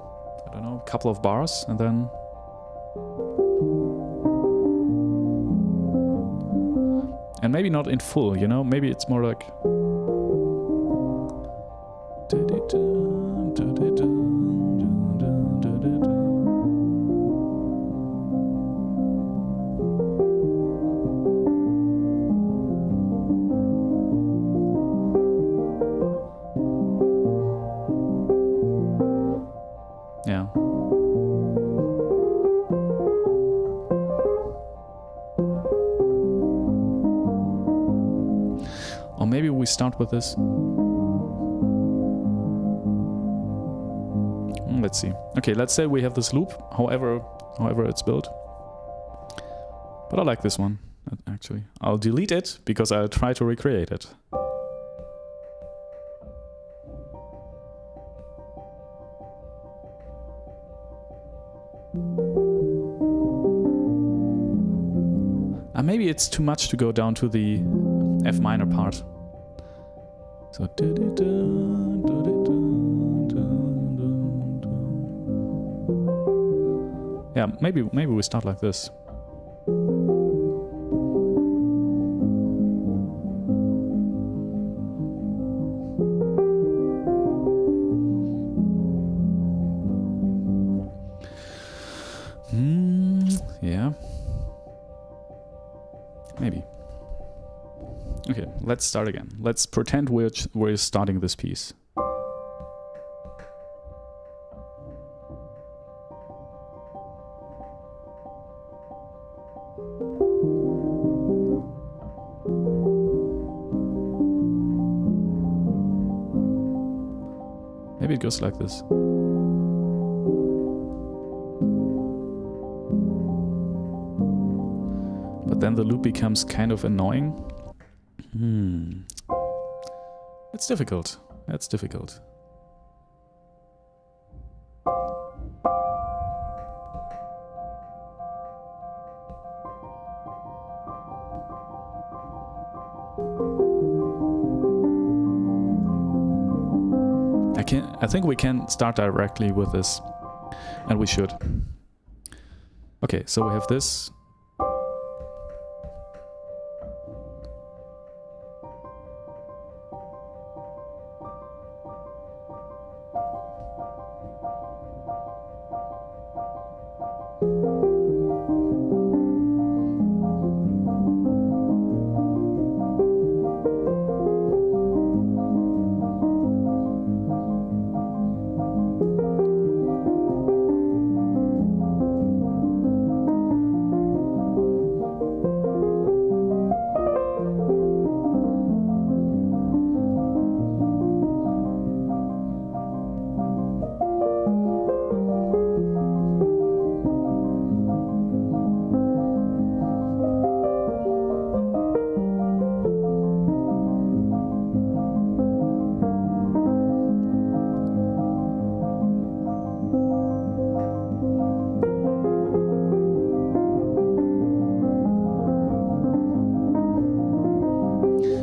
I don't know, a couple of bars and then... And maybe not in full, you know? Maybe it's more like... maybe we start with this. Let's see. Okay, let's say we have this loop, however it's built. But I like this one, actually. I'll delete it because I'll try to recreate it. And maybe it's too much to go down to the F minor part. So yeah, maybe we start like this. Yeah. Maybe. Okay, let's start again. Let's pretend we're starting this piece. Maybe it goes like this. But then the loop becomes kind of annoying. It's difficult. That's difficult. I think we can start directly with this, and we should. Okay, so we have this.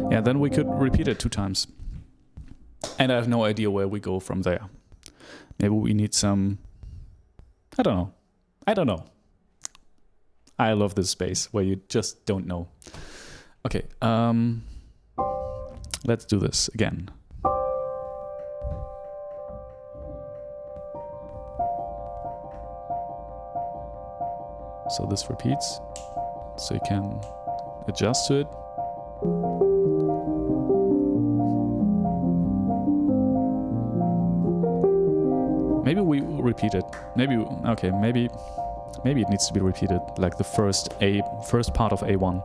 Yeah, then we could repeat it 2 times. And I have no idea where we go from there. Maybe we need some... I don't know. I love this space where you just don't know. Okay, let's do this again. So this repeats, so you can adjust to it. Maybe we repeat it. Maybe it needs to be repeated, like the first part of A1.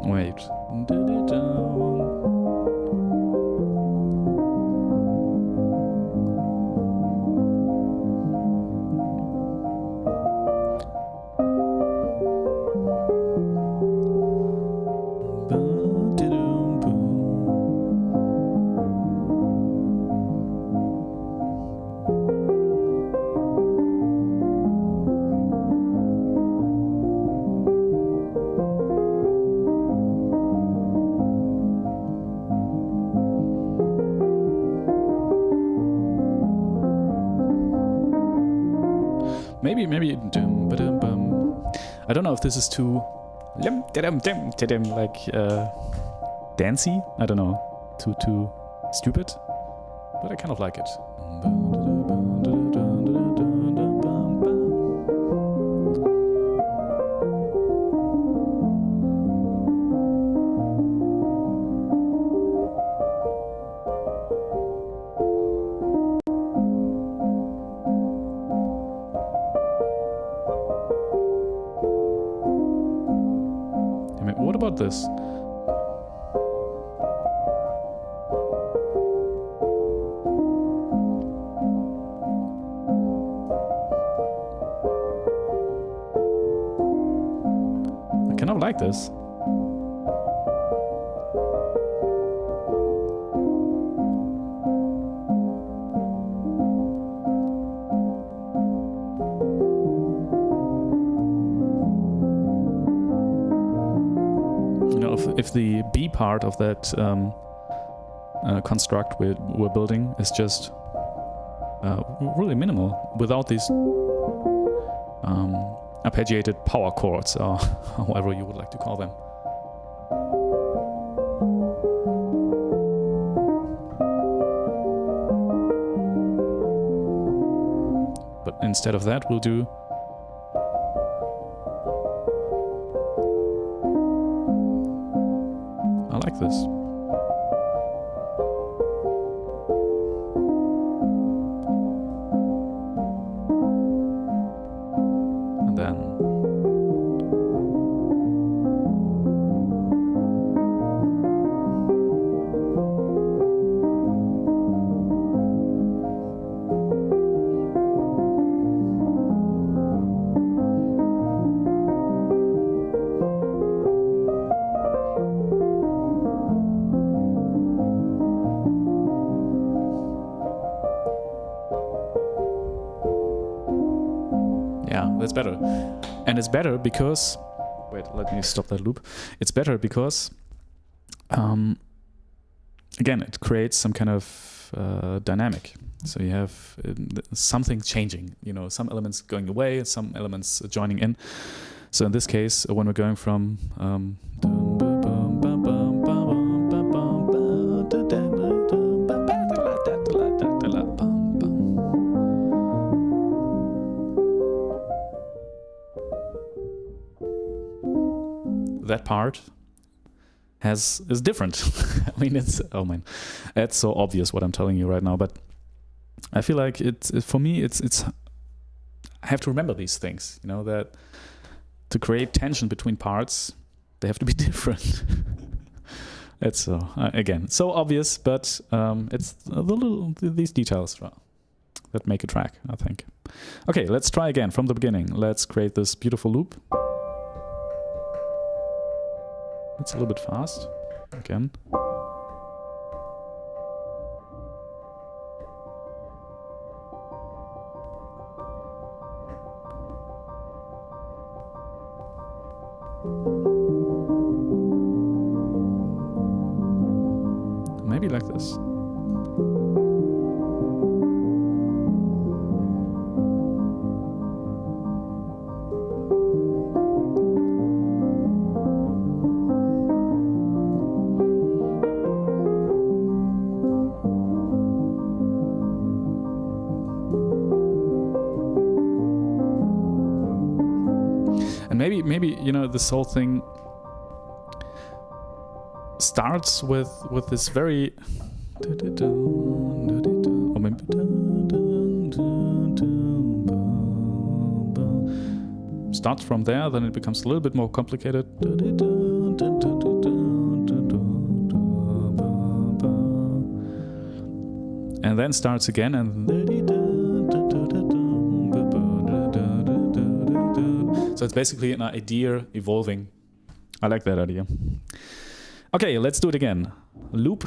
Wait. maybe I don't know if this is too like dancey. I don't know, too stupid, but I kind of like it. What about this? I kind of like this. If the B part of that construct we're building is just really minimal, without these arpeggiated power chords, or however you would like to call them. But instead of that, we'll do this. And then that's better. And it's better because, wait, let me stop that loop. It's better because, again, it creates some kind of dynamic. So you have something changing, some elements going away, some elements joining in. So in this case, when we're going from that part is different. I mean, it's so obvious what I'm telling you right now, but I feel like for me it's I have to remember these things, that to create tension between parts, they have to be different. It's so again so obvious, but it's these details that make a track, I think. Okay, let's try again from the beginning. Let's create this beautiful loop. It's a little bit fast, again. Maybe like this. And maybe this whole thing starts with this very starts from there, then it becomes a little bit more complicated, and then starts again, and so it's basically an idea evolving. I like that idea. Okay, let's do it again. Loop.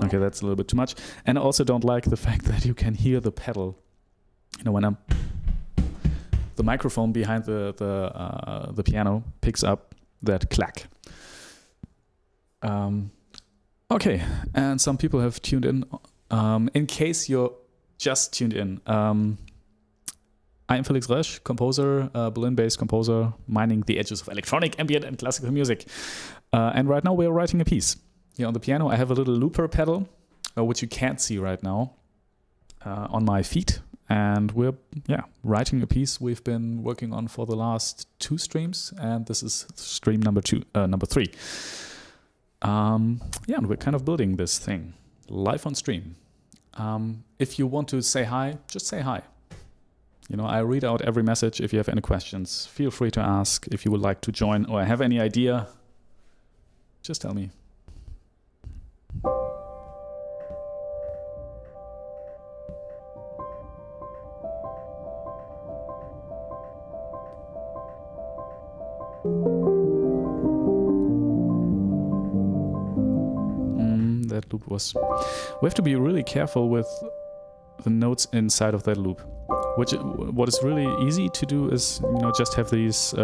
Okay, that's a little bit too much. And I also don't like the fact that you can hear the pedal. When the microphone behind the piano picks up that clack. Okay, and some people have tuned in. In case you're just tuned in, I'm Felix Resch, composer, Berlin-based composer, mining the edges of electronic, ambient, and classical music. And right now we're writing a piece. Here on the piano I have a little looper pedal, which you can't see right now, on my feet. And we're writing a piece we've been working on for the last 2 streams, and this is stream number 3. And we're kind of building this thing live on stream. If you want to say hi, just say hi. You know, I read out every message. If you have any questions, feel free to ask. If you would like to join or have any idea, just tell me. That loop was... We have to be really careful with the notes inside of that loop. What is really easy to do is, you know, just have these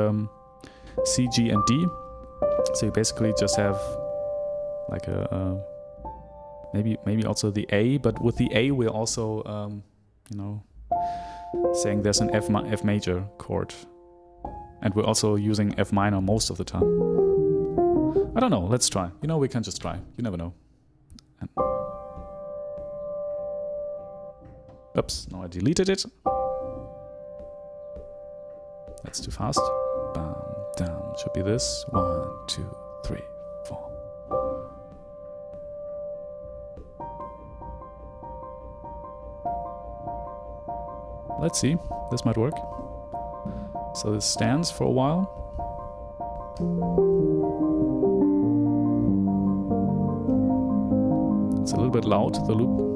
C, G, and D. So you basically just have like a maybe also the A, but with the A we're also you know, saying there's an F major chord, and we're also using F minor most of the time. I don't know. Let's try. You know, we can just try. You never know. And oops! No, I deleted it. That's too fast. Bam, down. Should be this. 1, 2, 3, 4. Let's see. This might work. So this stands for a while. It's a little bit loud, the loop.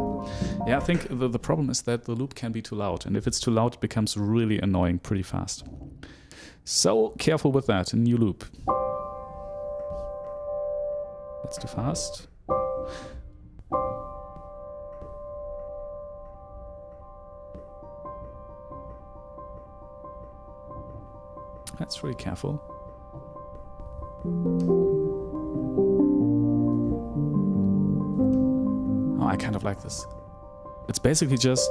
Yeah, I think the problem is that the loop can be too loud, and if it's too loud, it becomes really annoying pretty fast. So careful with that. A new loop. That's too fast. That's really careful. Oh, I kind of like this. It's basically just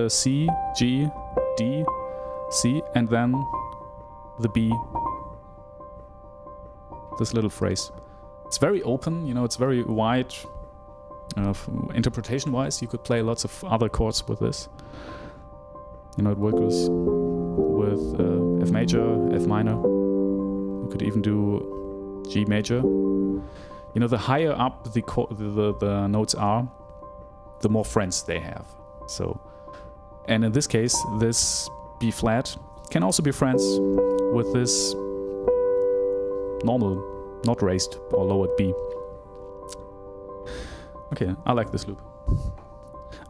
C, G, D, C, and then the B. This little phrase. It's very open, you know, it's very wide. Interpretation-wise, you could play lots of other chords with this. You know, it works with F major, F minor. You could even do G major. You know, the higher up the notes are, the more friends they have. So, and in this case, this B flat can also be friends with this normal, not raised or lowered B. Okay, I like this loop.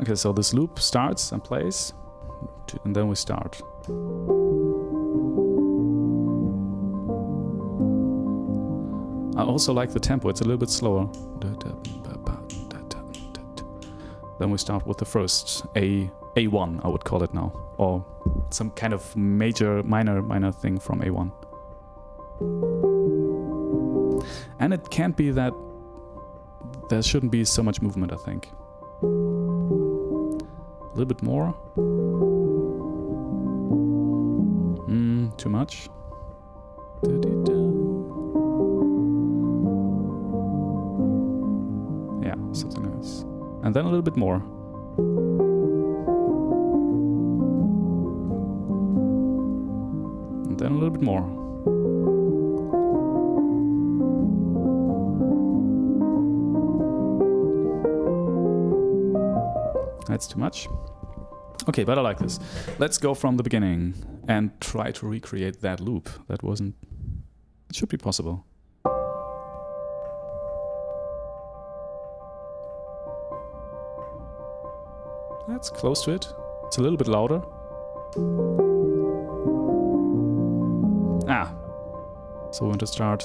Okay, so this loop starts and plays, and then we start. I also like the tempo, it's a little bit slower. Then we start with the first A1, I would call it now, or some kind of minor thing from A1. And it can't be that there shouldn't be so much movement, I think. A little bit more. Too much. Yeah, something like this. And then a little bit more. And then a little bit more. That's too much. Okay, but I like this. Let's go from the beginning and try to recreate that loop. That wasn't... It should be possible. That's close to it. It's a little bit louder. Ah. So we want to start...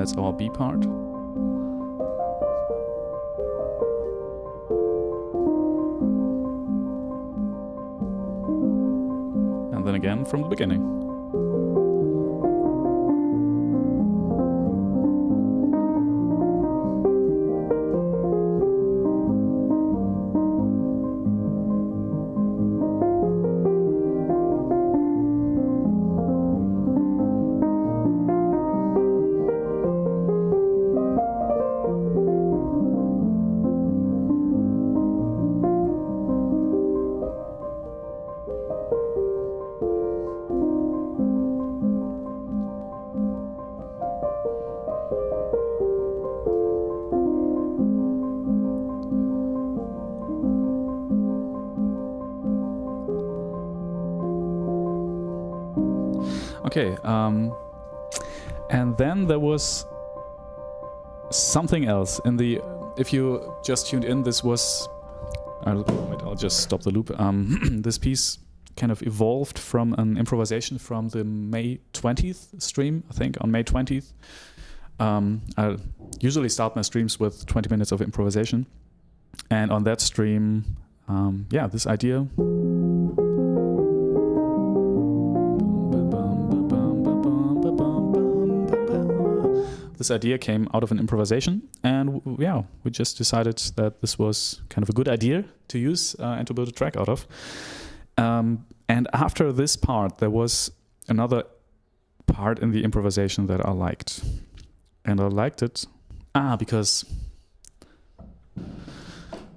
that's our B part. And then again from the beginning. Okay, and then there was something else in the. If you just tuned in, this was. I'll just stop the loop. This piece kind of evolved from an improvisation from the May 20th stream, I think, on May 20th. I usually start my streams with 20 minutes of improvisation, and on that stream, yeah, this idea. This idea came out of an improvisation, and yeah, we just decided that this was kind of a good idea to use and to build a track out of. And after this part, there was another part in the improvisation that I liked. And I liked it because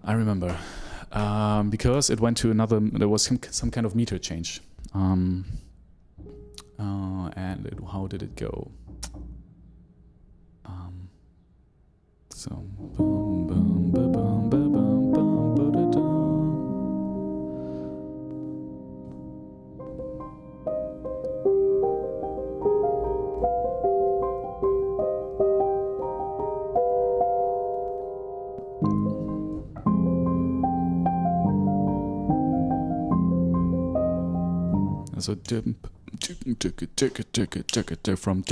I remember. Because it went to another, there was some kind of meter change. And how did it go? So boom, boom, ba, bum, ba, bum, bum, ba, da, da. So from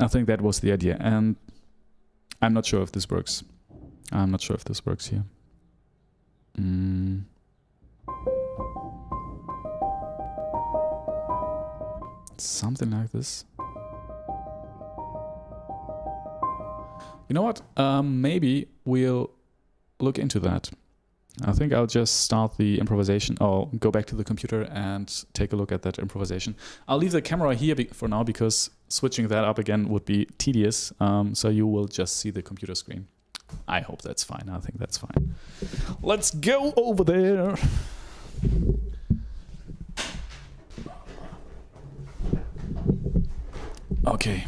I think that was the idea, and I'm not sure if this works. I'm not sure if this works here. Something like this. You know what? Maybe we'll look into that. I think I'll just start the improvisation, or go back to the computer and take a look at that improvisation. I'll leave the camera here for now because switching that up again would be tedious. So you will just see the computer screen. I hope that's fine. I think that's fine. Let's go over there. Okay.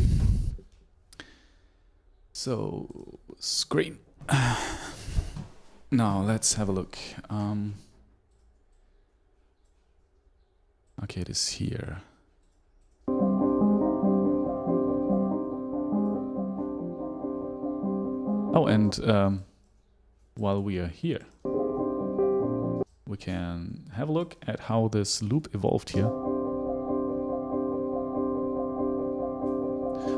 So, screen. Now let's have a look. Okay, it is here. Oh, and while we are here, we can have a look at how this loop evolved here.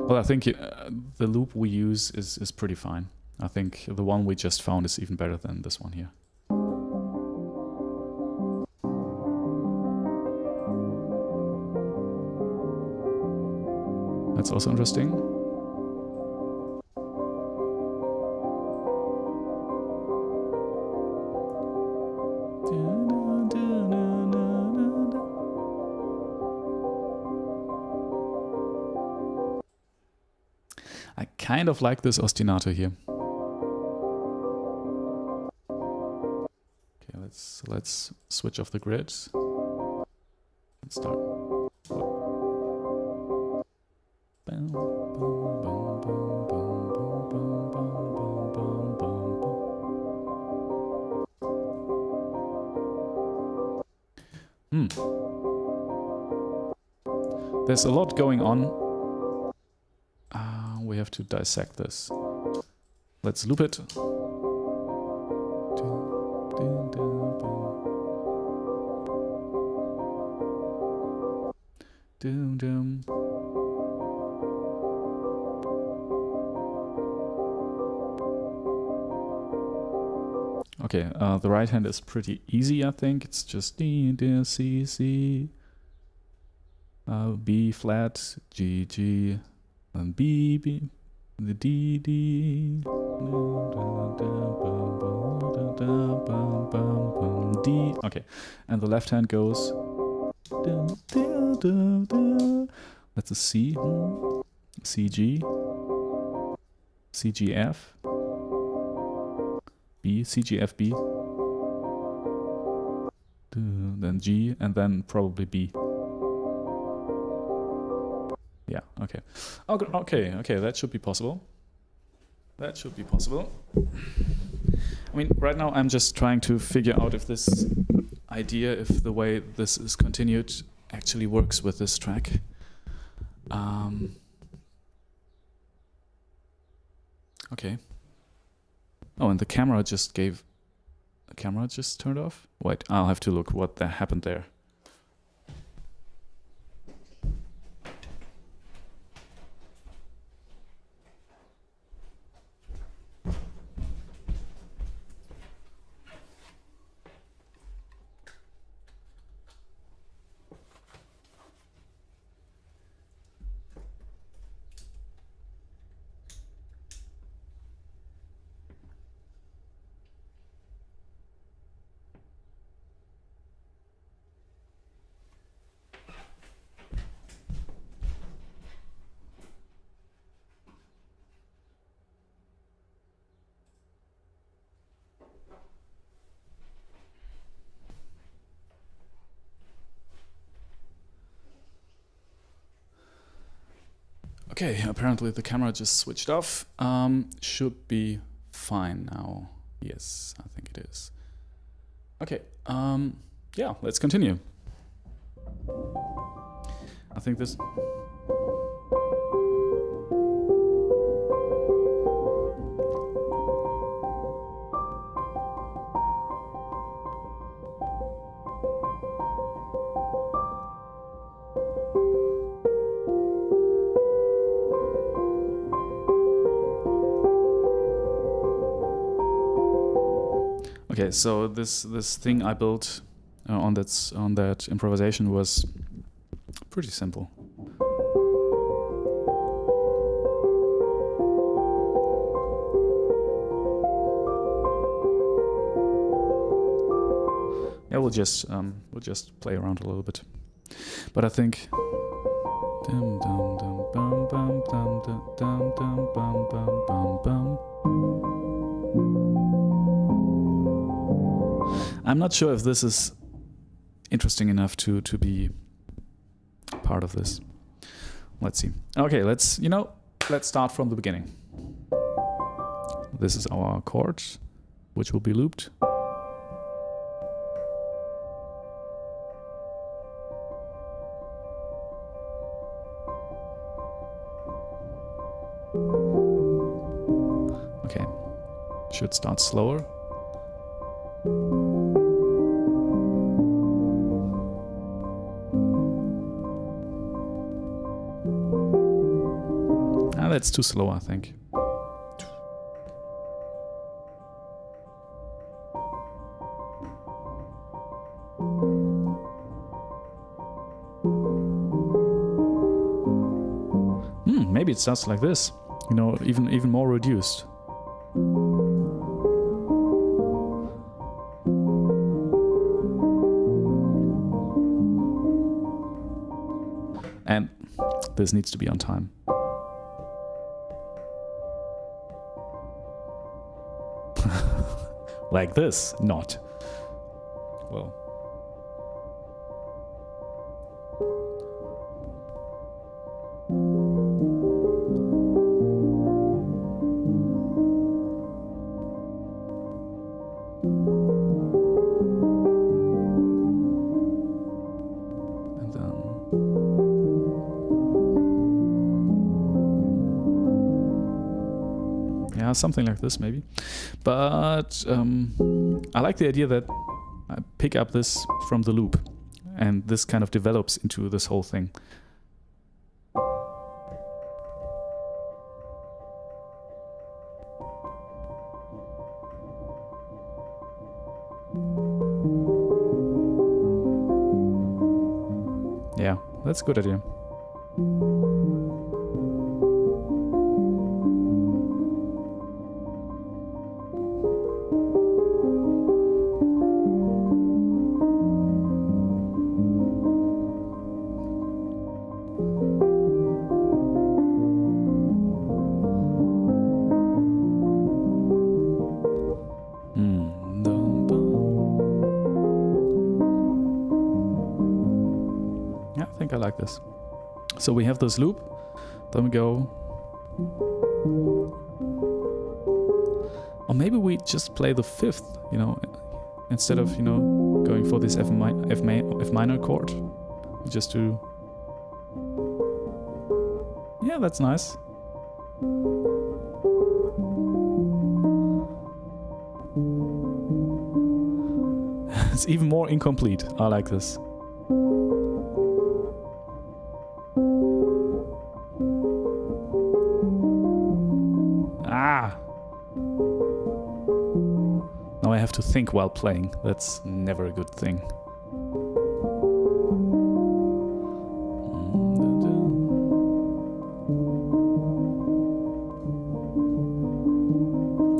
Well, I think the loop we use is pretty fine. I think the one we just found is even better than this one here. That's also interesting. I kind of like this ostinato here. Let's switch off the grid. Let's start. There's a lot going on. We have to dissect this. Let's loop it. Doom, doom. Okay, the right hand is pretty easy, I think. It's just D, D, C, C, B flat, G, G, and B, B, the D, D, D. Okay, and the left hand goes. That's a C, C, G, C, G, F. B, C, G, F, B, then G, and then probably B. Yeah, okay. Okay, that should be possible. That should be possible. I mean, right now I'm just trying to figure out if this idea, if the way this is continued actually works with this track. Okay. Oh, and the camera just turned off? Wait, I'll have to look what happened there. Okay, apparently the camera just switched off. Should be fine now. Yes, I think it is. Okay, yeah, let's continue. I think this... Okay, so this thing I built on that improvisation was pretty simple. Yeah, we'll just play around a little bit, but I think. Dum dum dum bum bum dum dum dum bum bum bum bum. I'm not sure if this is interesting enough to be part of this. Let's see. Okay, let's start from the beginning. This is our chord, which will be looped. Okay, should start slower. That's too slow, I think. Maybe it starts like this, even more reduced. And this needs to be on time. Like this, not. Well. And then. Yeah, something like this maybe. But I like the idea that I pick up this from the loop and this kind of develops into this whole thing. Yeah, that's a good idea. Yeah, I think I like this. So we have this loop, then we go. Or maybe we just play the fifth, you know, instead of, you know, going for this F minor chord. We just do. Yeah, that's nice. It's even more incomplete. I like this. Ah! Now I have to think while playing. That's never a good thing.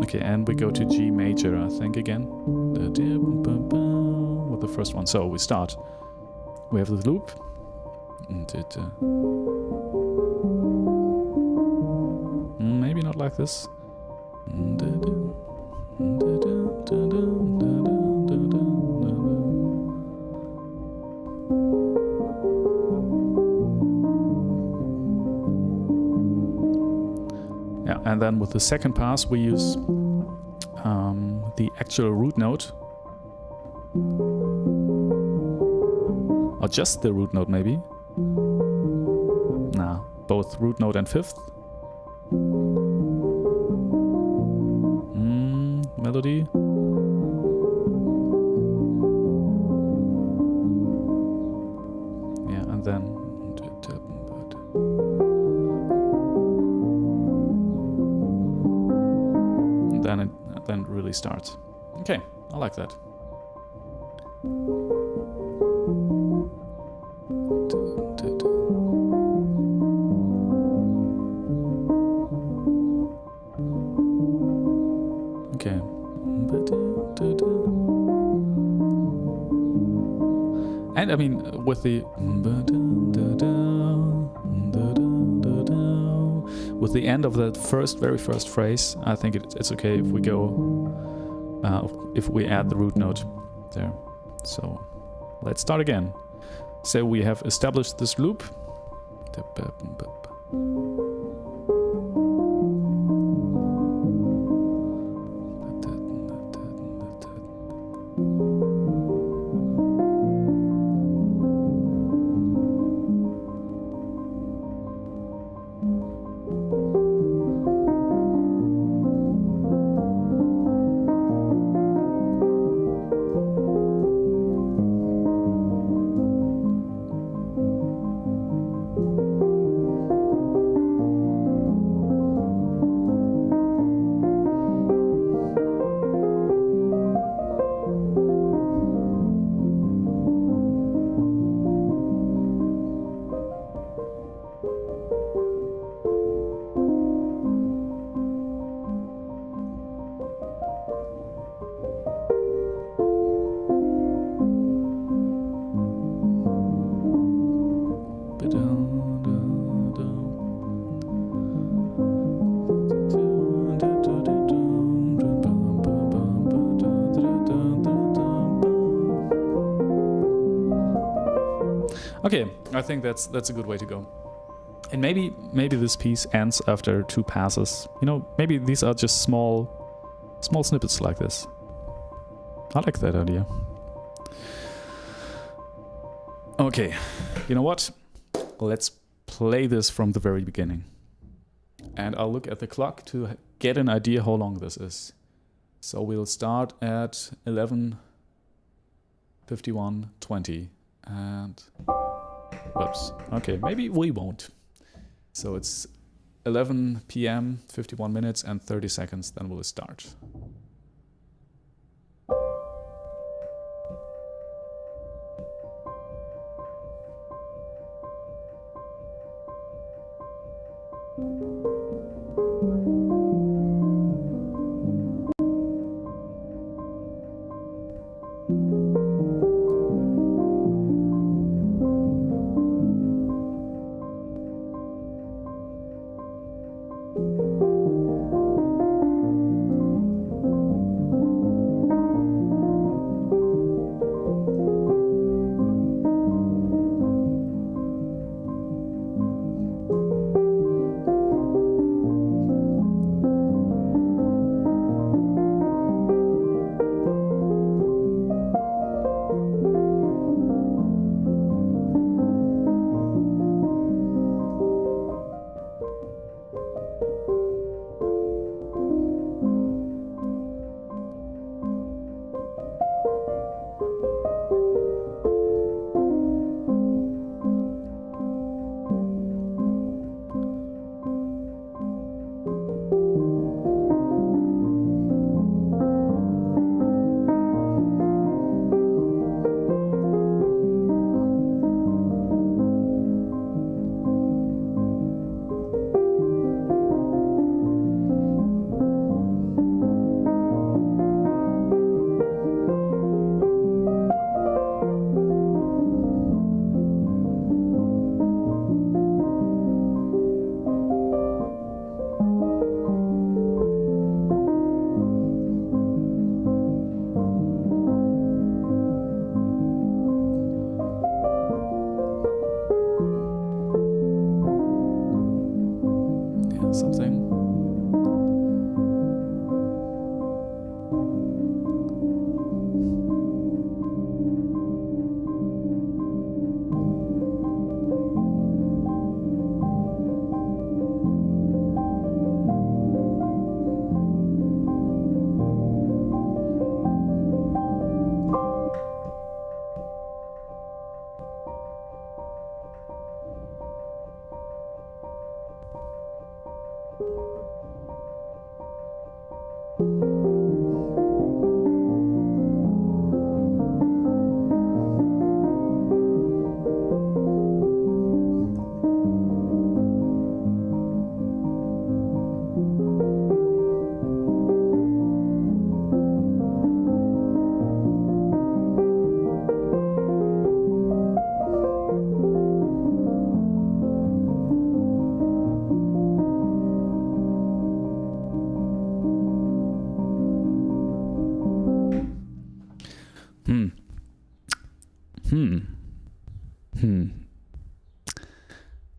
Okay, and we go to G major, I think, again. With the first one. So we start. We have the loop. Maybe not like this. Yeah, and then with the second pass we use the actual root note. Or just the root note, maybe. Nah, both root note and fifth. Melody. Yeah, and then then it really starts. Okay, I like that. Okay. And I mean, with the end of that very first phrase, I think it's okay if we go, if we add the root note there. So let's start again. So we have established this loop. Okay, I think that's a good way to go. And maybe this piece ends after 2 passes. You know, maybe these are just small snippets like this. I like that idea. Okay, you know what? Let's play this from the very beginning. And I'll look at the clock to get an idea how long this is. So we'll start at 11:51:20 and whoops. Okay, maybe we won't. So it's 11 p.m., 51 minutes and 30 seconds, then we'll start. Something.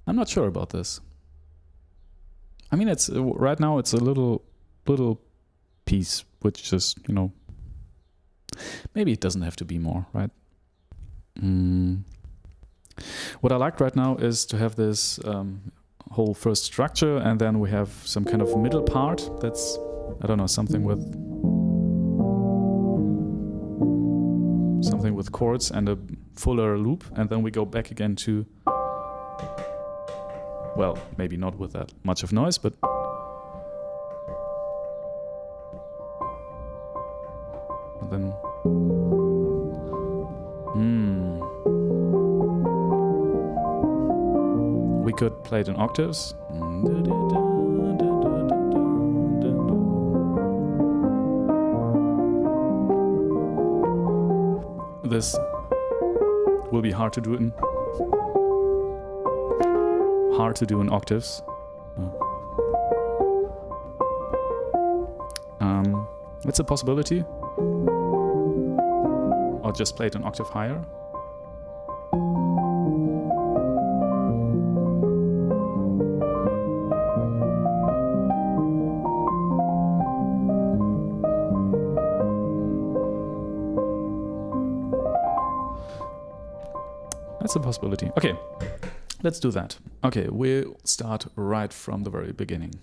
I'm not sure about this. I mean, it's right now it's a little piece, which just, you know, maybe it doesn't have to be more, right? What I like right now is to have this whole first structure, and then we have some kind of middle part that's, I don't know, something with chords and a fuller loop, and then we go back again to, well, maybe not with that much of noise, but and then we could play it in octaves. This will be hard to do in octaves. It's a possibility. Or just play it an octave higher. That's a possibility. Okay, let's do that. Okay, we'll start right from the very beginning.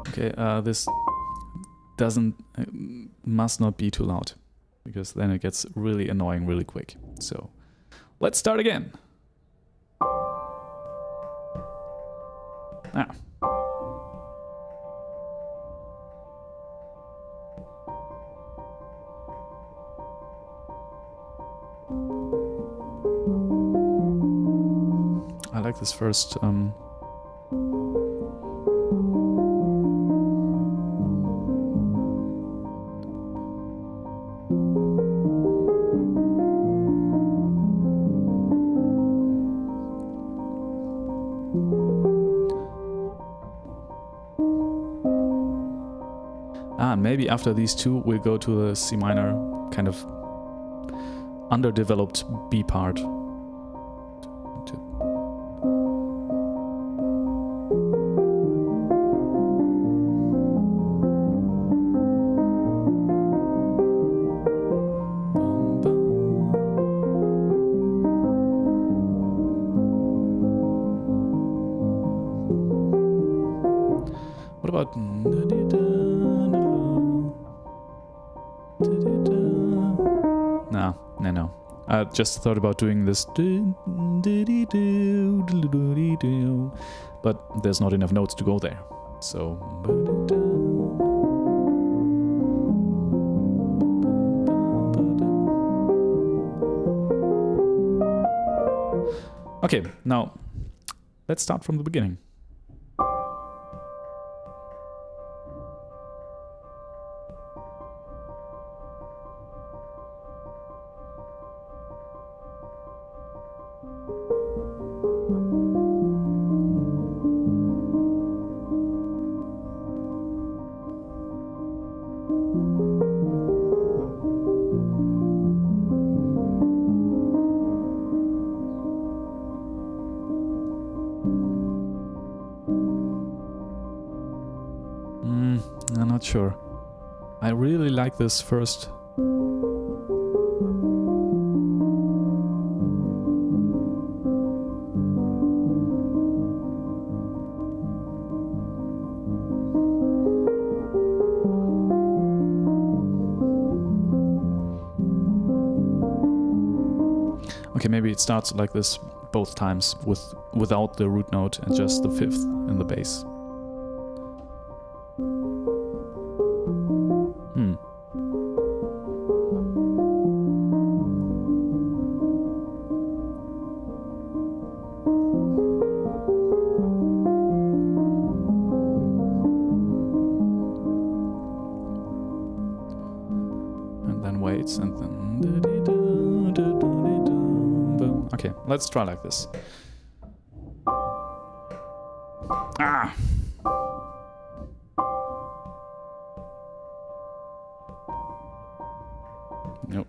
Okay, this must not be too loud, because then it gets really annoying really quick. So let's start again. Ah. I like this first maybe after these two we'll go to the C minor, kind of underdeveloped B part. What about... No. I just thought about doing this, but there's not enough notes to go there. So... Okay, now let's start from the beginning. I'm not sure. I really like this first. Okay, maybe it starts like this both times without the root note and just the fifth in the bass. And then waits and then... Okay, let's try like this. Ah! Nope.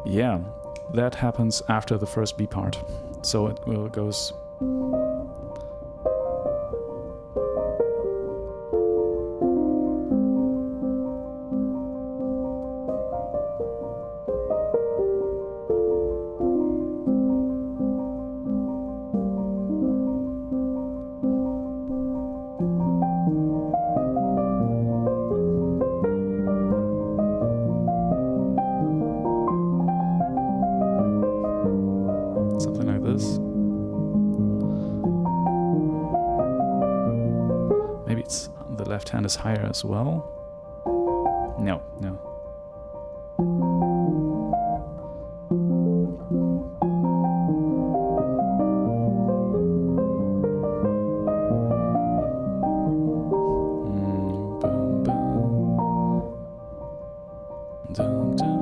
Yeah, that happens after the first B part. So it goes... hand is higher as well. No, no. Boom, boom. Dun, dun.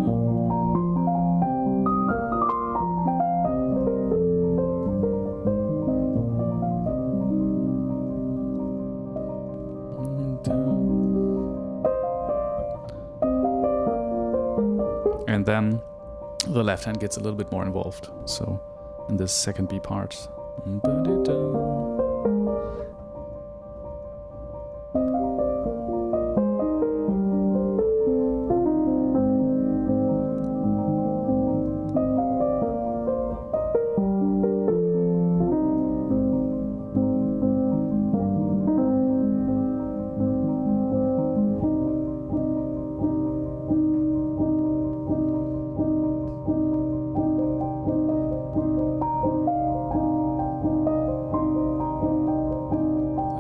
And then the left hand gets a little bit more involved. So in this second B part.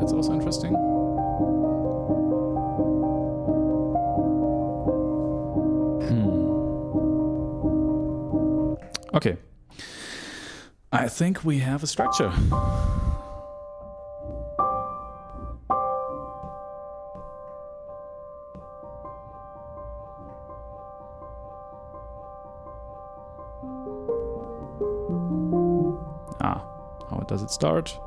That's also interesting. Okay. I think we have a structure. How does it start?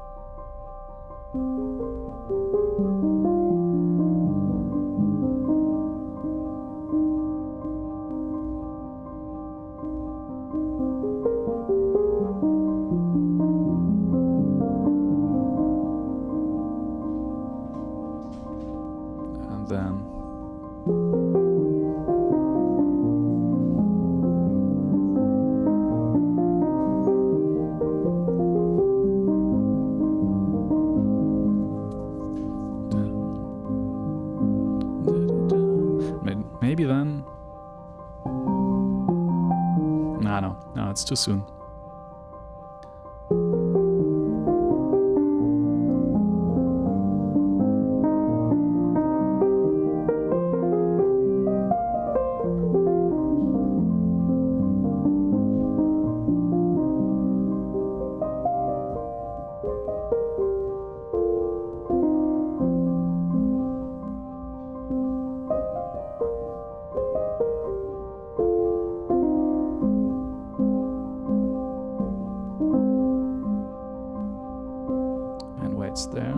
And then maybe then. No, it's too soon. There.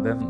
Then.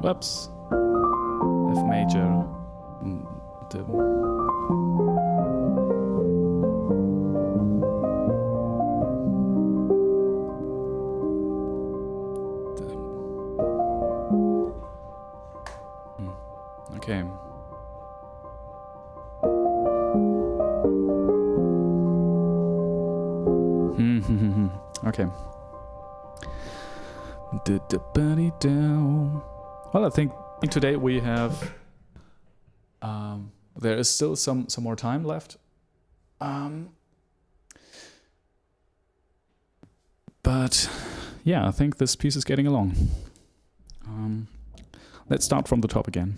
Whoops. F major. Okay. Okay. Well, I think today we have. There is still some more time left. But yeah, I think this piece is getting along. Let's start from the top again.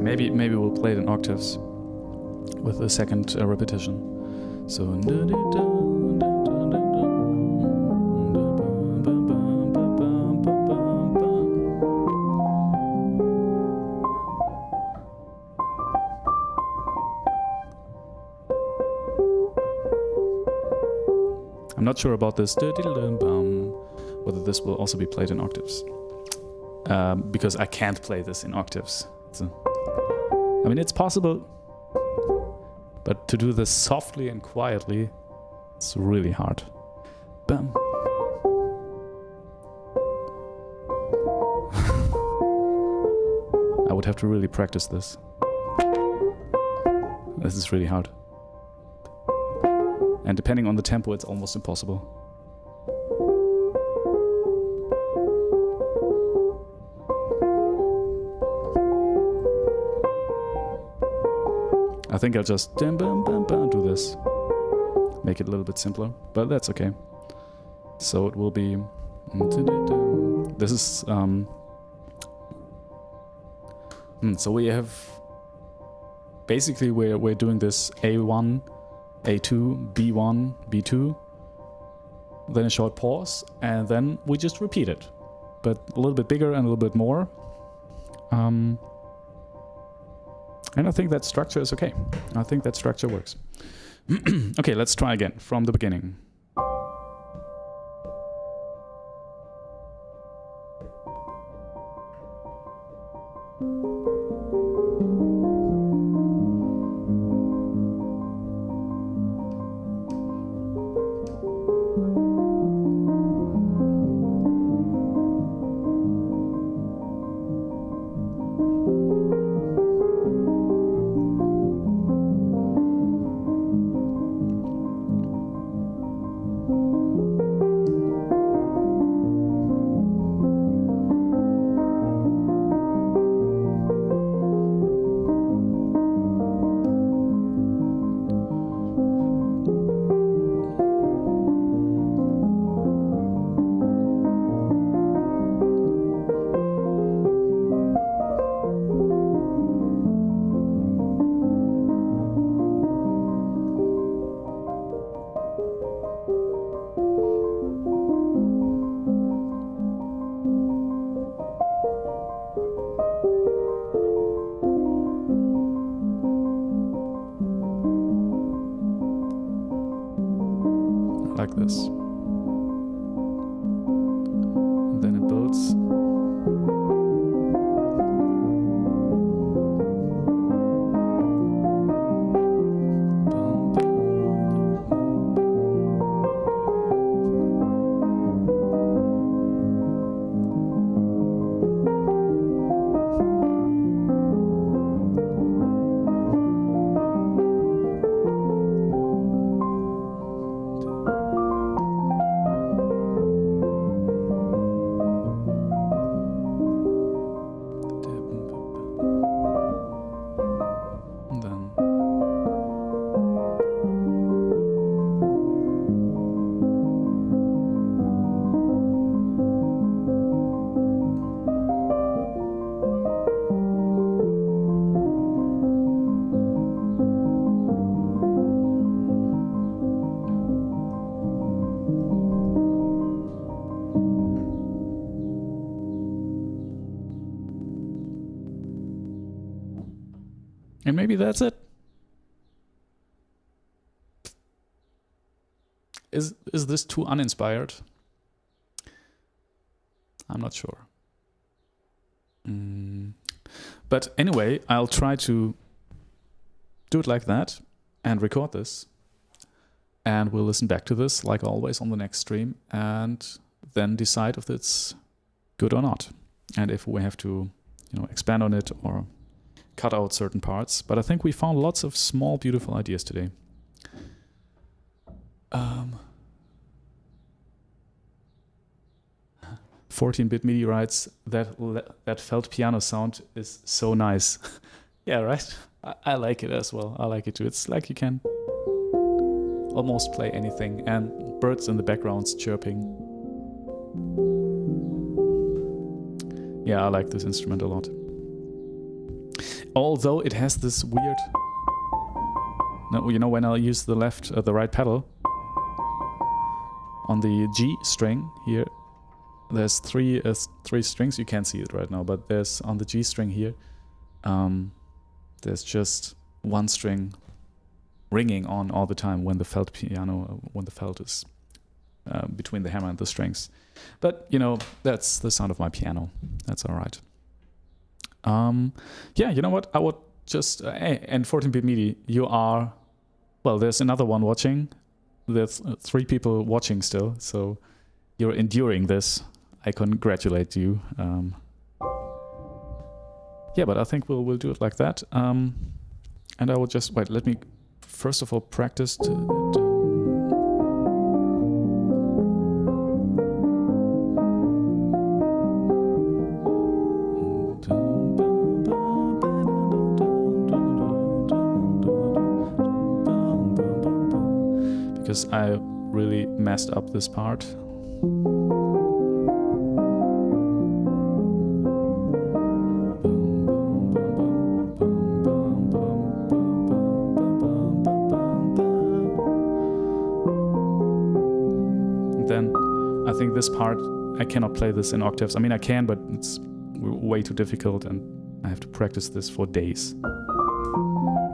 Maybe we'll play it in octaves with a second repetition. So. I'm not sure about this, whether this will also be played in octaves. Because I can't play this in octaves. I mean, it's possible, but to do this softly and quietly, it's really hard. Bam. I would have to really practice this. This is really hard. And depending on the tempo, it's almost impossible. I think I'll just do this. Make it a little bit simpler, but that's okay. So it will be... This is... So we have... Basically, we're doing this A1, A2, B1, B2, then a short pause, and then we just repeat it, but a little bit bigger and a little bit more. And I think that structure is okay. I think that structure works. Okay, let's try again from the beginning. Like this. And then it builds. And maybe that's it. Is this too uninspired? I'm not sure. But anyway, I'll try to do it like that and record this. And we'll listen back to this, like always, on the next stream, and then decide if it's good or not. And if we have to, expand on it or cut out certain parts. But I think we found lots of small, beautiful ideas today. 14-bit MIDI writes, that felt piano sound is so nice. Yeah, right? I like it as well. I like it too. It's like you can almost play anything, and birds in the background's chirping. Yeah, I like this instrument a lot. Although it has this weird... No, you know, when I use the right pedal on the G string here, there's three strings. You can't see it right now, but there's on the G string here, there's just one string ringing on all the time when the felt piano, when the felt is between the hammer and the strings. But you know, that's the sound of my piano. That's all right. Yeah, you know what? I would just and 14-bit MIDI. You are, well. There's another one watching. There's 3 people watching still, so you're enduring this. I congratulate you. Yeah, but I think we'll do it like that. And I will just wait. Let me first of all practice. Because I really messed up this part. And then I think this part, I cannot play this in octaves. I mean, I can, but it's way too difficult and I have to practice this for days.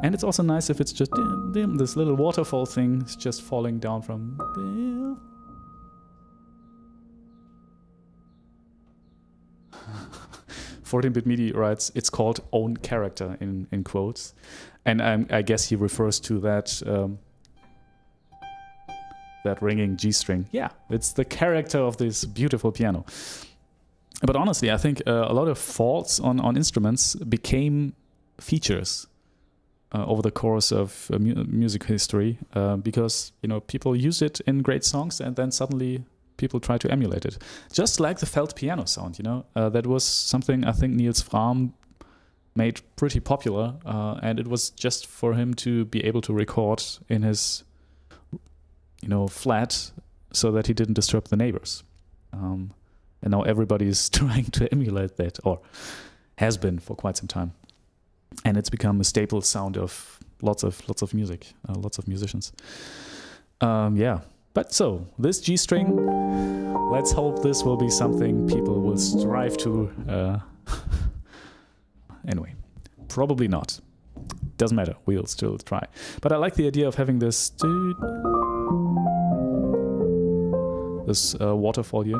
And it's also nice if it's just this little waterfall thing is just falling down from there. 14-bit MIDI writes, it's called own character in quotes. And I guess he refers to that that ringing G string. Yeah, it's the character of this beautiful piano. But honestly, I think a lot of faults on instruments became features over the course of music history, because you know people use it in great songs, and then suddenly people try to emulate it. Just like the felt piano sound, you know, that was something I think Niels Frahm made pretty popular, and it was just for him to be able to record in his, you know, flat, so that he didn't disturb the neighbors. And now everybody's trying to emulate that, or has been for quite some time. And it's become a staple sound of lots of music, lots of musicians. Yeah, but so this G string, let's hope this will be something people will strive to. Anyway, probably not. Doesn't matter. We'll still try. But I like the idea of having this waterfall here.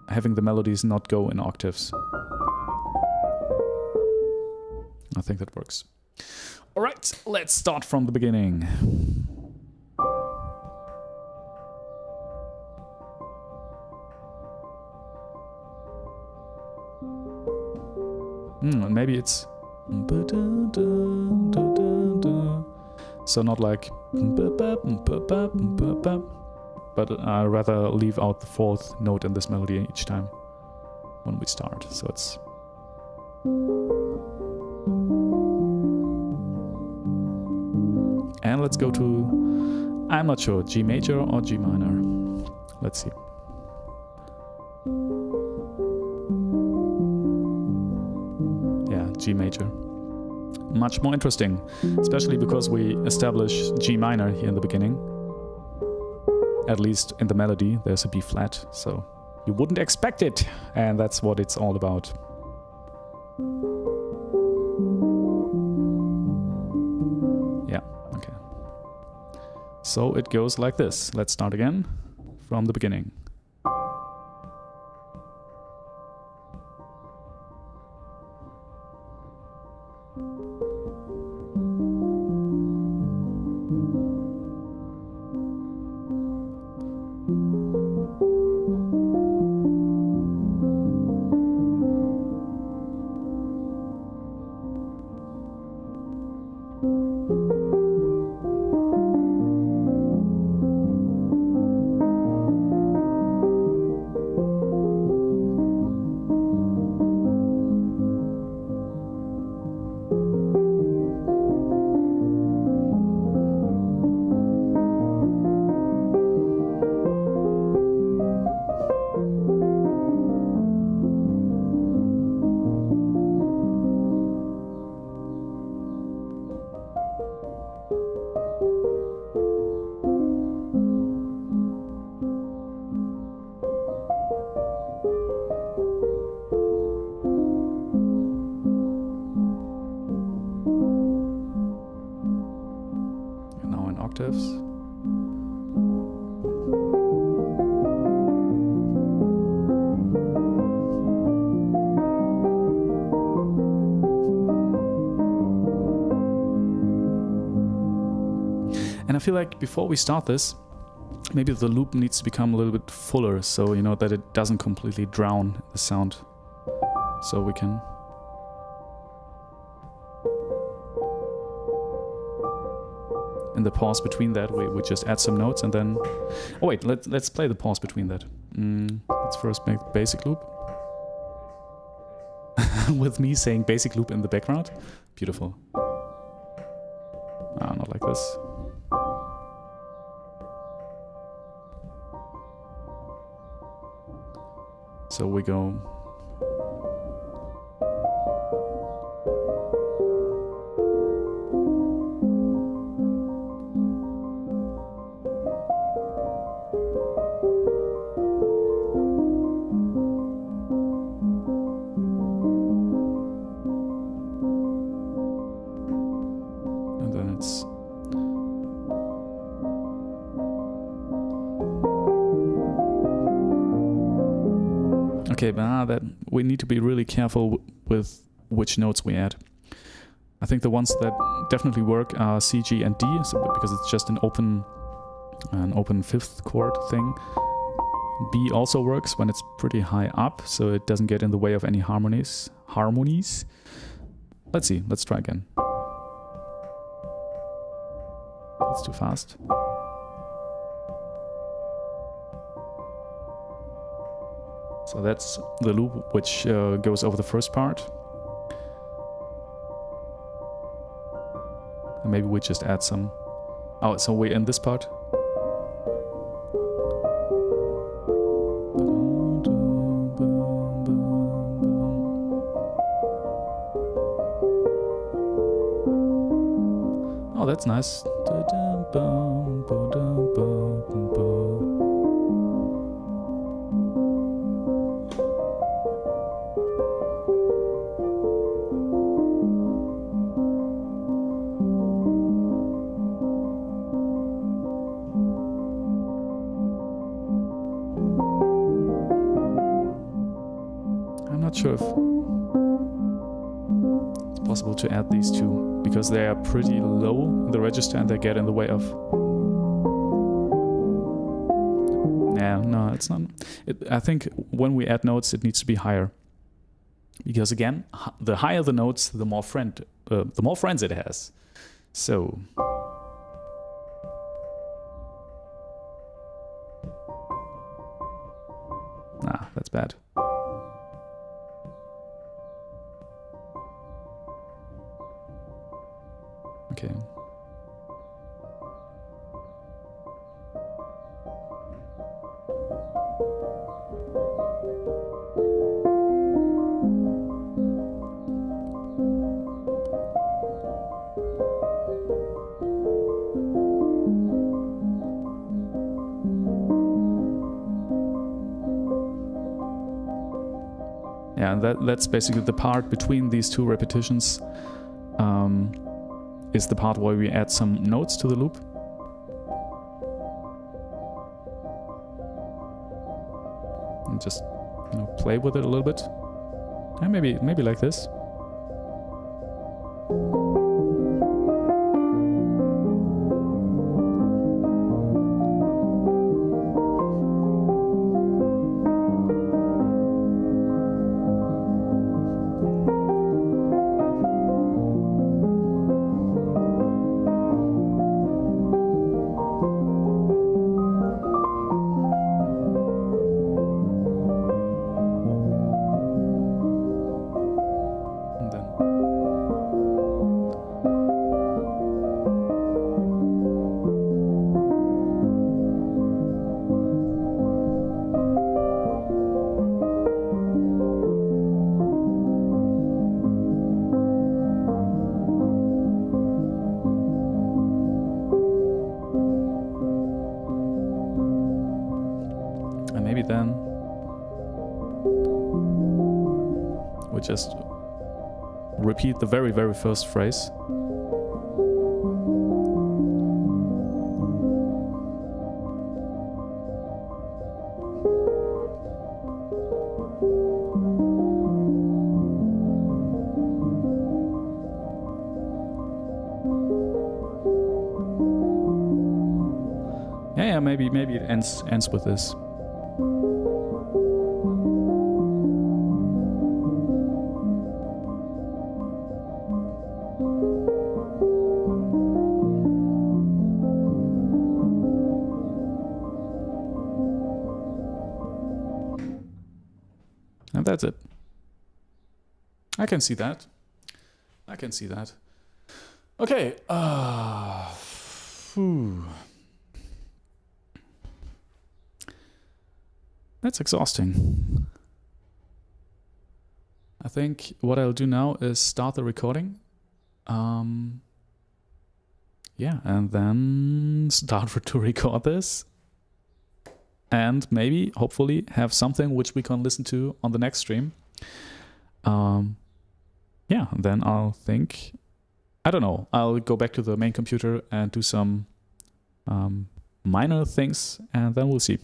Having the melodies not go in octaves. I think that works. All right, let's start from the beginning. Maybe it's so not like, but I rather leave out the 4th note in this melody each time when we start. So it's and let's go to, I'm not sure, G major or G minor. Let's see. Yeah, G major. Much more interesting, especially because we establish G minor here in the beginning. At least in the melody, there's a B flat, so you wouldn't expect it, and that's what it's all about. Yeah, okay. So it goes like this. Let's start again from the beginning. I feel like before we start this, maybe the loop needs to become a little bit fuller, so you know that it doesn't completely drown the sound. So we can... In the pause between that, we just add some notes and then... Oh wait, let's play the pause between that. Let's first make the basic loop. With me saying basic loop in the background. Beautiful. Ah, not like this. So we go... And then it's... Okay, but that we need to be really careful with which notes we add. I think the ones that definitely work are C, G, and D, so, because it's just an open fifth chord thing. B also works when it's pretty high up, so it doesn't get in the way of any harmonies. Let's see. Let's try again. It's too fast. So that's the loop which goes over the first part. And maybe we just add some... Oh, so we end this part. Oh, that's nice. I'm not sure if it's possible to add these two, because they are pretty low in the register and they get in the way of... Yeah, no, it's not... I think when we add notes, it needs to be higher. Because again, the higher the notes, the more friends it has. So... Nah, that's bad. Okay. Yeah, and that's basically the part between these two repetitions. Is the part where we add some notes to the loop. And just, you know, play with it a little bit. And maybe like this. Then we just repeat the very, very first phrase. Yeah, maybe it ends with this. And that's it. I can see that. I can see that. Okay. That's exhausting. I think what I'll do now is start the recording. Yeah, and then start to record this. And maybe, hopefully, have something which we can listen to on the next stream. Yeah, then I'll think... I don't know. I'll go back to the main computer and do some minor things, and then we'll see.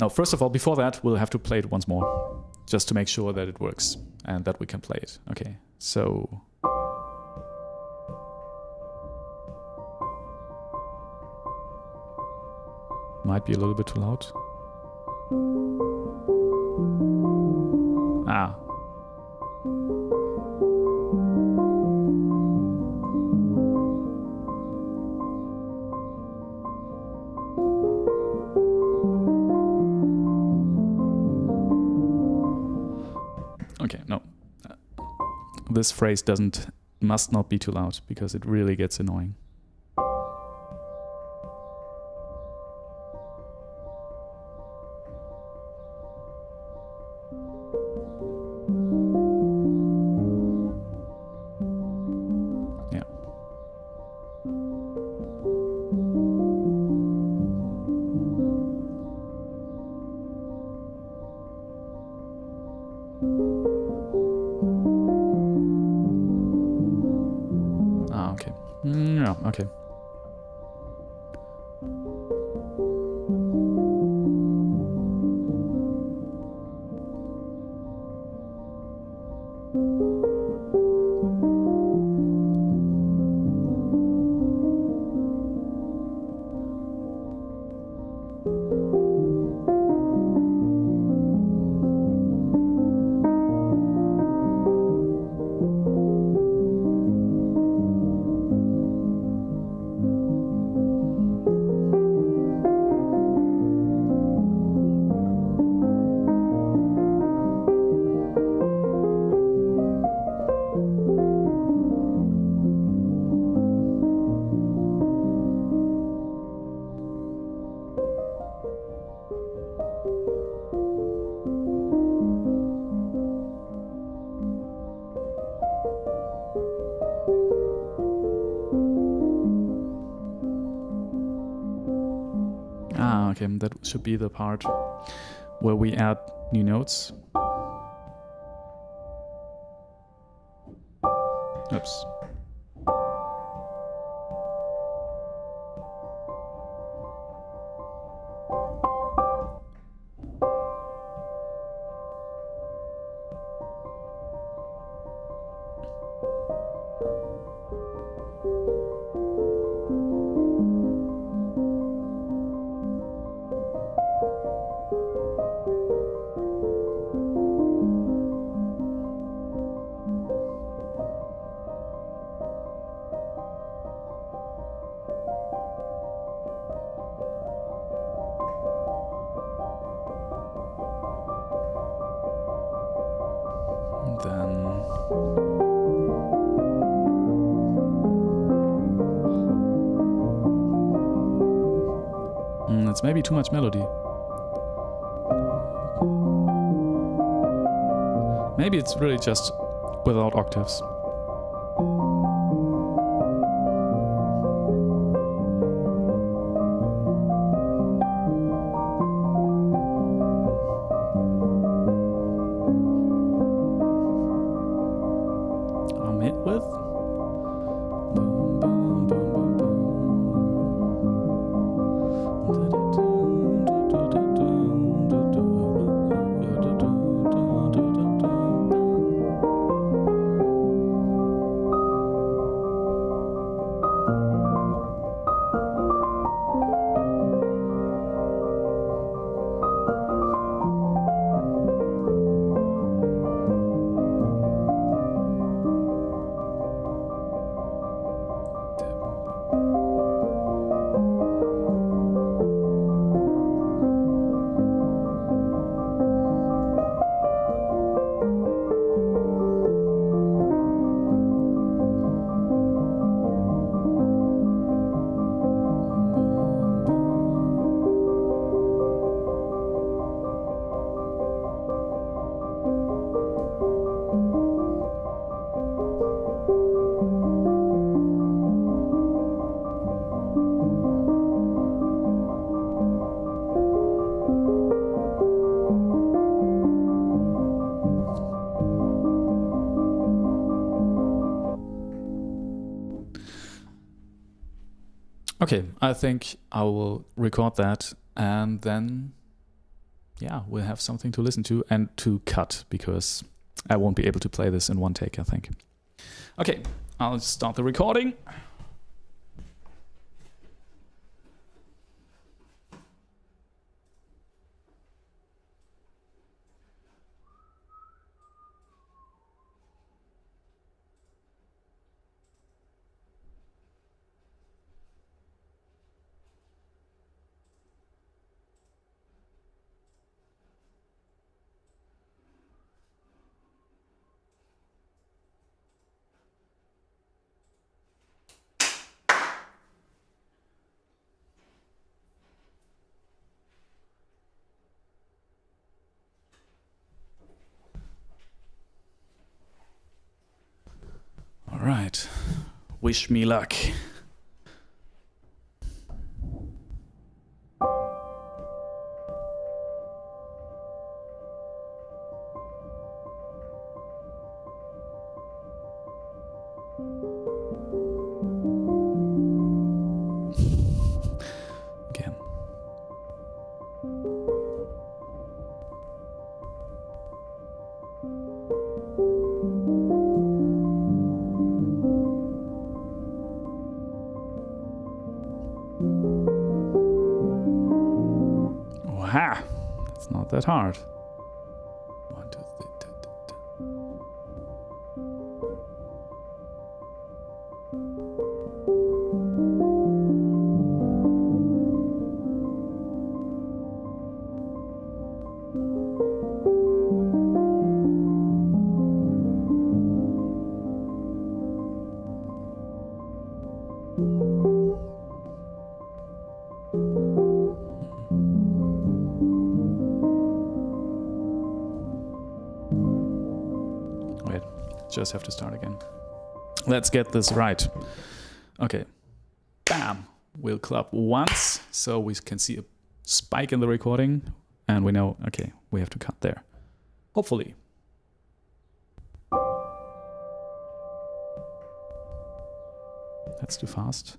Now, first of all, before that, we'll have to play it once more, just to make sure that it works and that we can play it. Okay, so... Might be a little bit too loud. Ah. Okay, no. This phrase must not be too loud because it really gets annoying. Okay. Okay, that should be the part where we add new notes. Oops. It's maybe too much melody. Maybe it's really just without octaves. Okay, I think I will record that and then, yeah, we'll have something to listen to and to cut because I won't be able to play this in one take, I think. Okay, I'll start the recording. All right, wish me luck. Again. Aha! That's not that hard. 1, 2, 3, 2. Wait, just have to start again. Let's get this right. Okay. Bam! We'll clap once so we can see a spike in the recording and we know, okay, we have to cut there. Hopefully. That's too fast.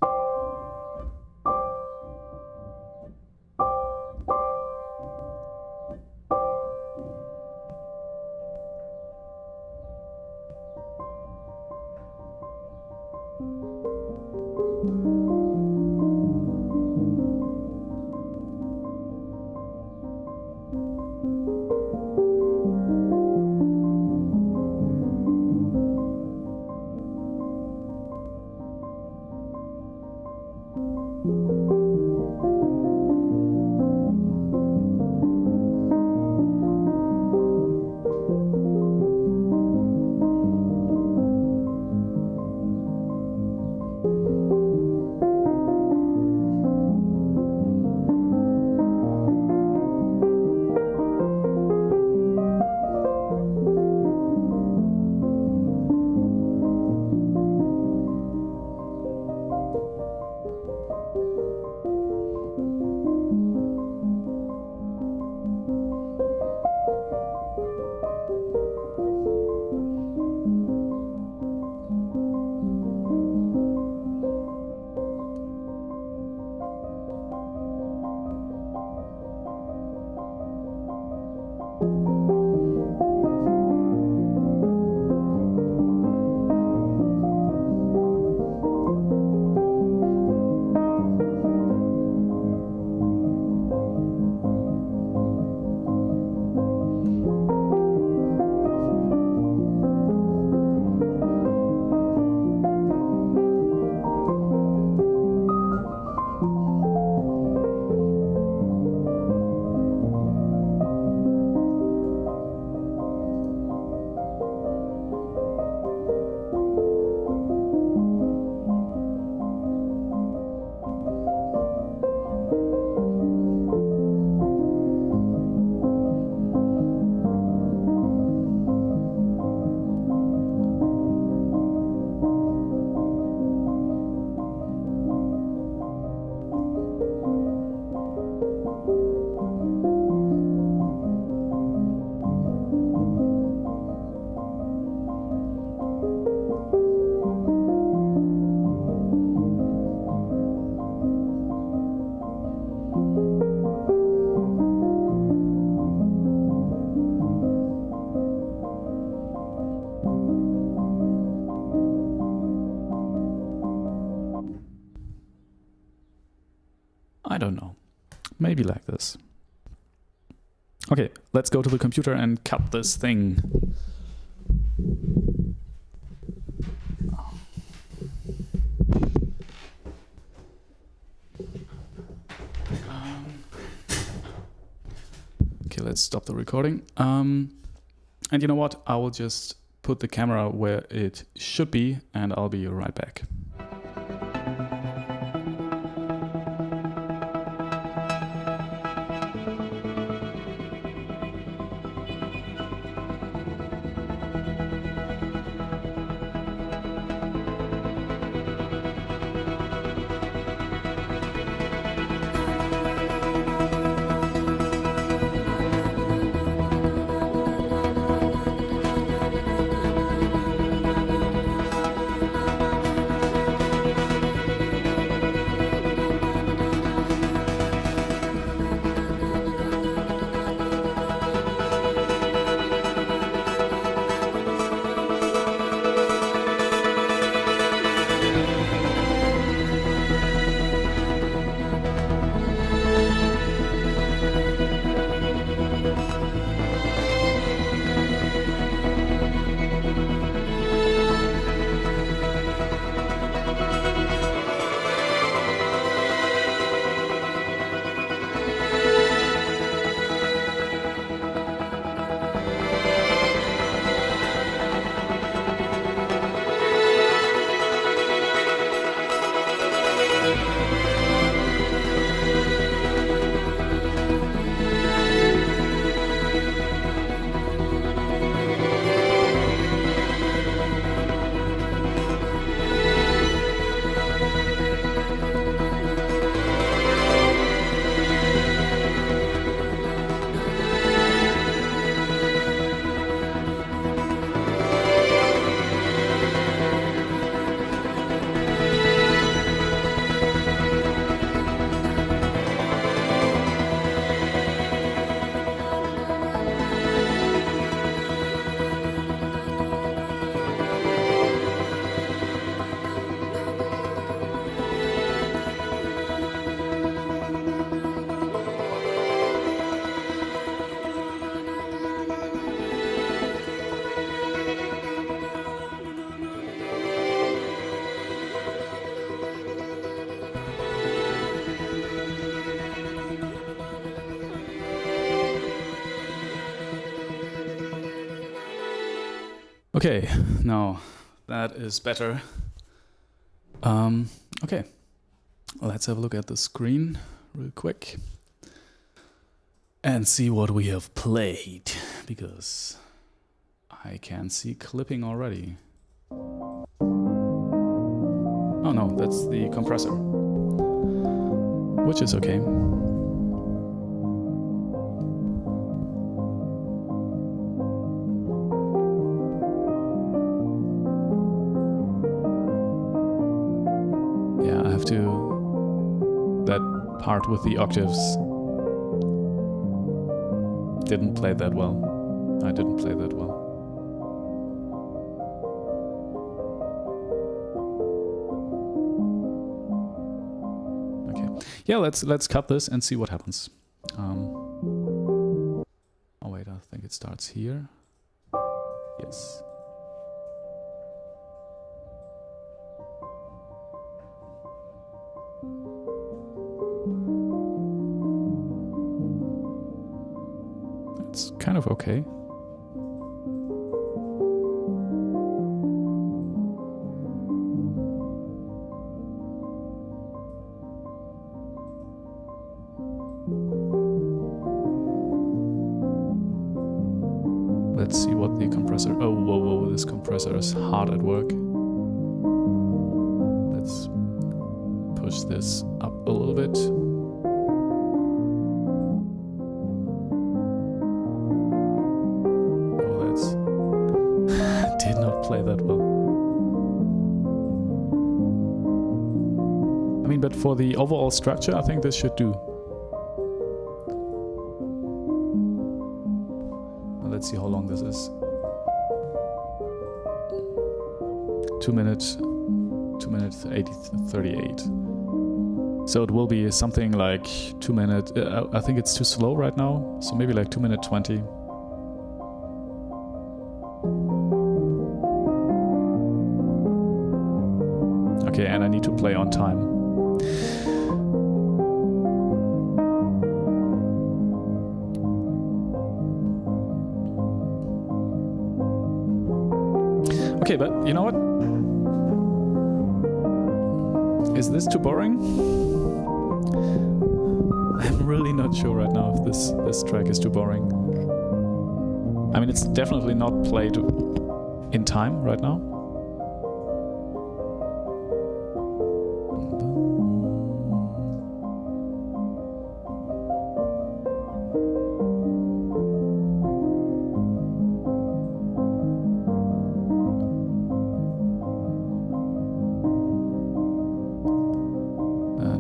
maybe like this. Okay, let's go to the computer and cut this thing. Okay, let's stop the recording. And you know what? I will just put the camera where it should be, and I'll be right back. Okay, now that is better. Okay, let's have a look at the screen real quick and see what we have played, because I can see clipping already. Oh no, that's the compressor, which is okay. That part with the octaves didn't play that well. I didn't play that well. Okay. Yeah, let's cut this and see what happens. Oh wait, I think it starts here. Yes. It's kind of okay. Let's see what the compressor... Oh, whoa, this compressor is hard at work. Let's push this up a little bit. Did not play that well. I mean, but for the overall structure, I think this should do. Well, let's see how long this is. 2 minutes 38. So it will be something like 2 minutes. I think it's too slow right now, so maybe like 2 minutes 20. Okay, and I need to play on time. Okay, but you know what? Is this too boring? I'm really not sure right now if this track is too boring. I mean, it's definitely not played in time right now.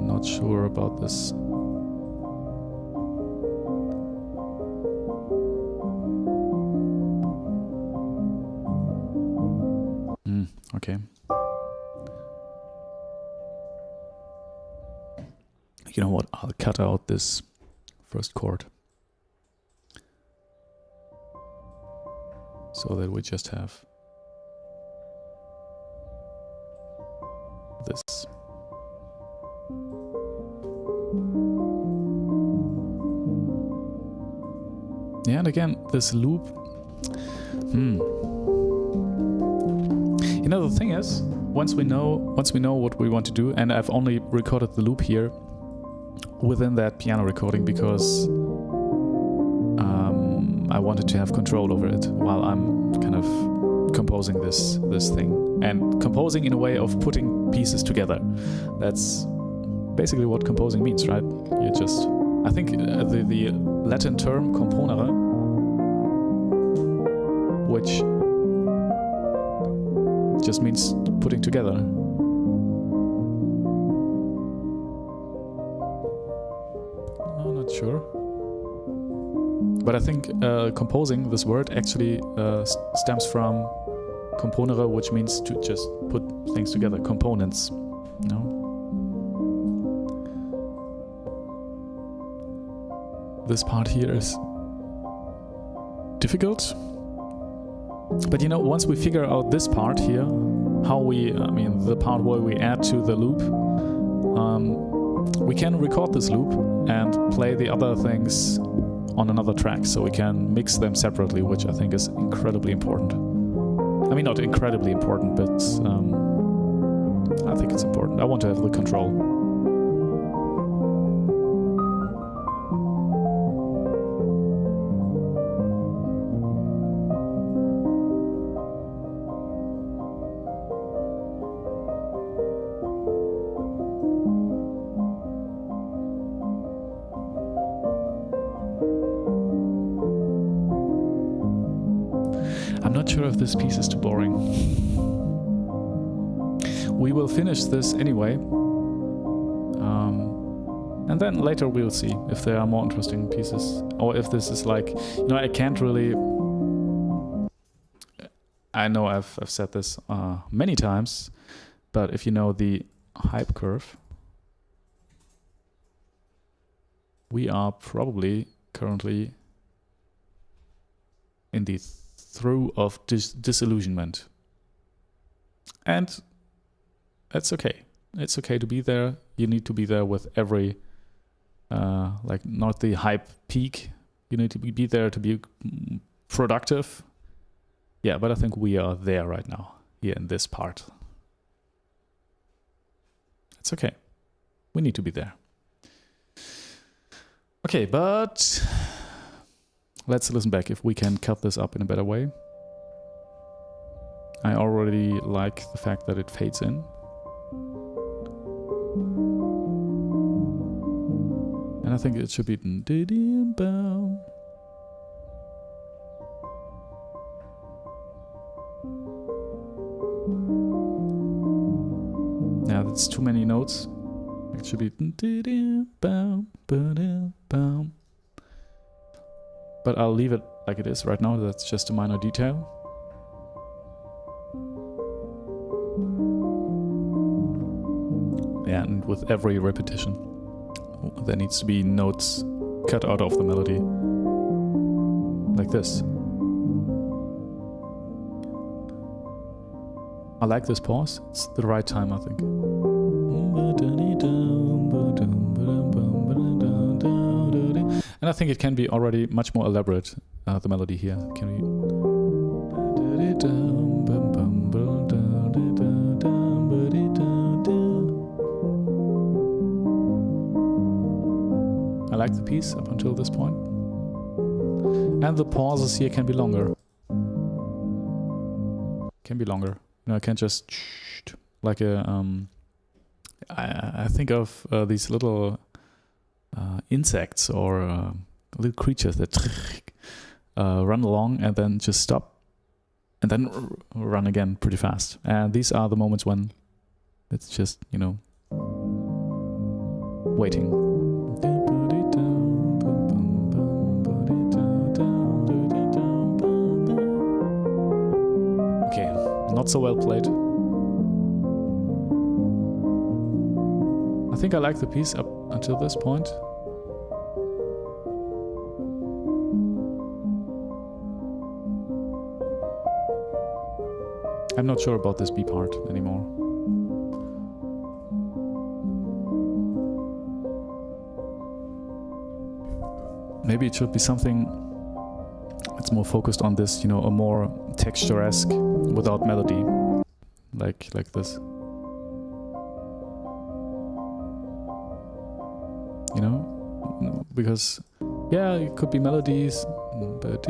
Not sure about this. Okay. You know what? I'll cut out this first chord so that we just have this. Yeah, and again, this loop. You know, the thing is, once we know what we want to do, and I've only recorded the loop here within that piano recording because I wanted to have control over it while I'm kind of composing this thing, and composing in a way of putting pieces together. That's basically what composing means, right? You just, I think the Latin term componere, which just means putting together. I'm not sure. But I think composing, this word, actually stems from componere, which means to just put things together, components. No? This part here is difficult. But you know, once we figure out this part here, how the part where we add to the loop, we can record this loop and play the other things on another track, so we can mix them separately, which I think is incredibly important. I mean, not incredibly important, but I think it's important. I want to have the control. I'm not sure if this piece is too boring. We will finish this anyway. And then later we'll see if there are more interesting pieces. Or if this is like, you know, I can't really... I know I've said this many times, but if you know the hype curve, we are probably currently in the through of disillusionment. And that's okay. It's okay to be there. You need to be there with every, like not the hype peak. You need to be there to be productive. Yeah, but I think we are there right now, here in this part. It's okay. We need to be there. Okay, but let's listen back if we can cut this up in a better way. I already like the fact that it fades in. And I think it should be... Yeah, that's too many notes. It should be... But I'll leave it like it is right now. That's just a minor detail. Yeah, and with every repetition. There needs to be notes cut out of the melody. Like this. I like this pause. It's the right time, I think. And I think it can be already much more elaborate, the melody here. Can we... I like the piece up until this point. And the pauses here can be longer. Can be longer. You know, I can't just like a I think of these little insects or little creatures that run along and then just stop and then run again pretty fast. And these are the moments when it's just, you know, waiting. Okay, not so well played. I think I like the piece up until this point. I'm not sure about this B part anymore. Maybe it should be something that's more focused on this, you know, a more texture-esque without melody, like this. You know, because yeah, it could be melodies, but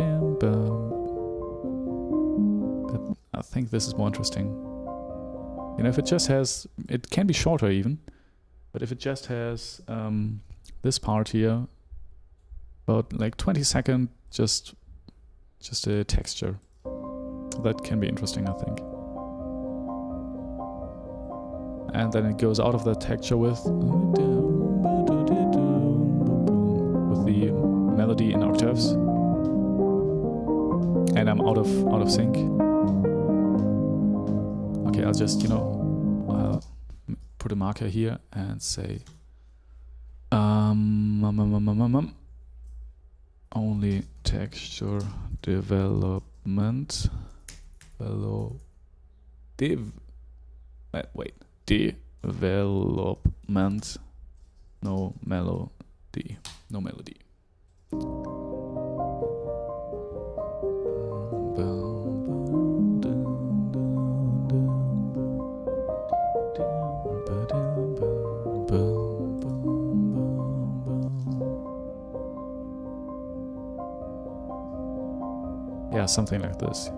I think this is more interesting. You know, if it just has, it can be shorter even, but if it just has this part here, about like 20 seconds, just a texture, that can be interesting, I think. And then it goes out of the texture with the melody in octaves, and I'm out of sync. Okay, I'll just, you know, put a marker here and say only texture development development, no melody. Yeah, something like this.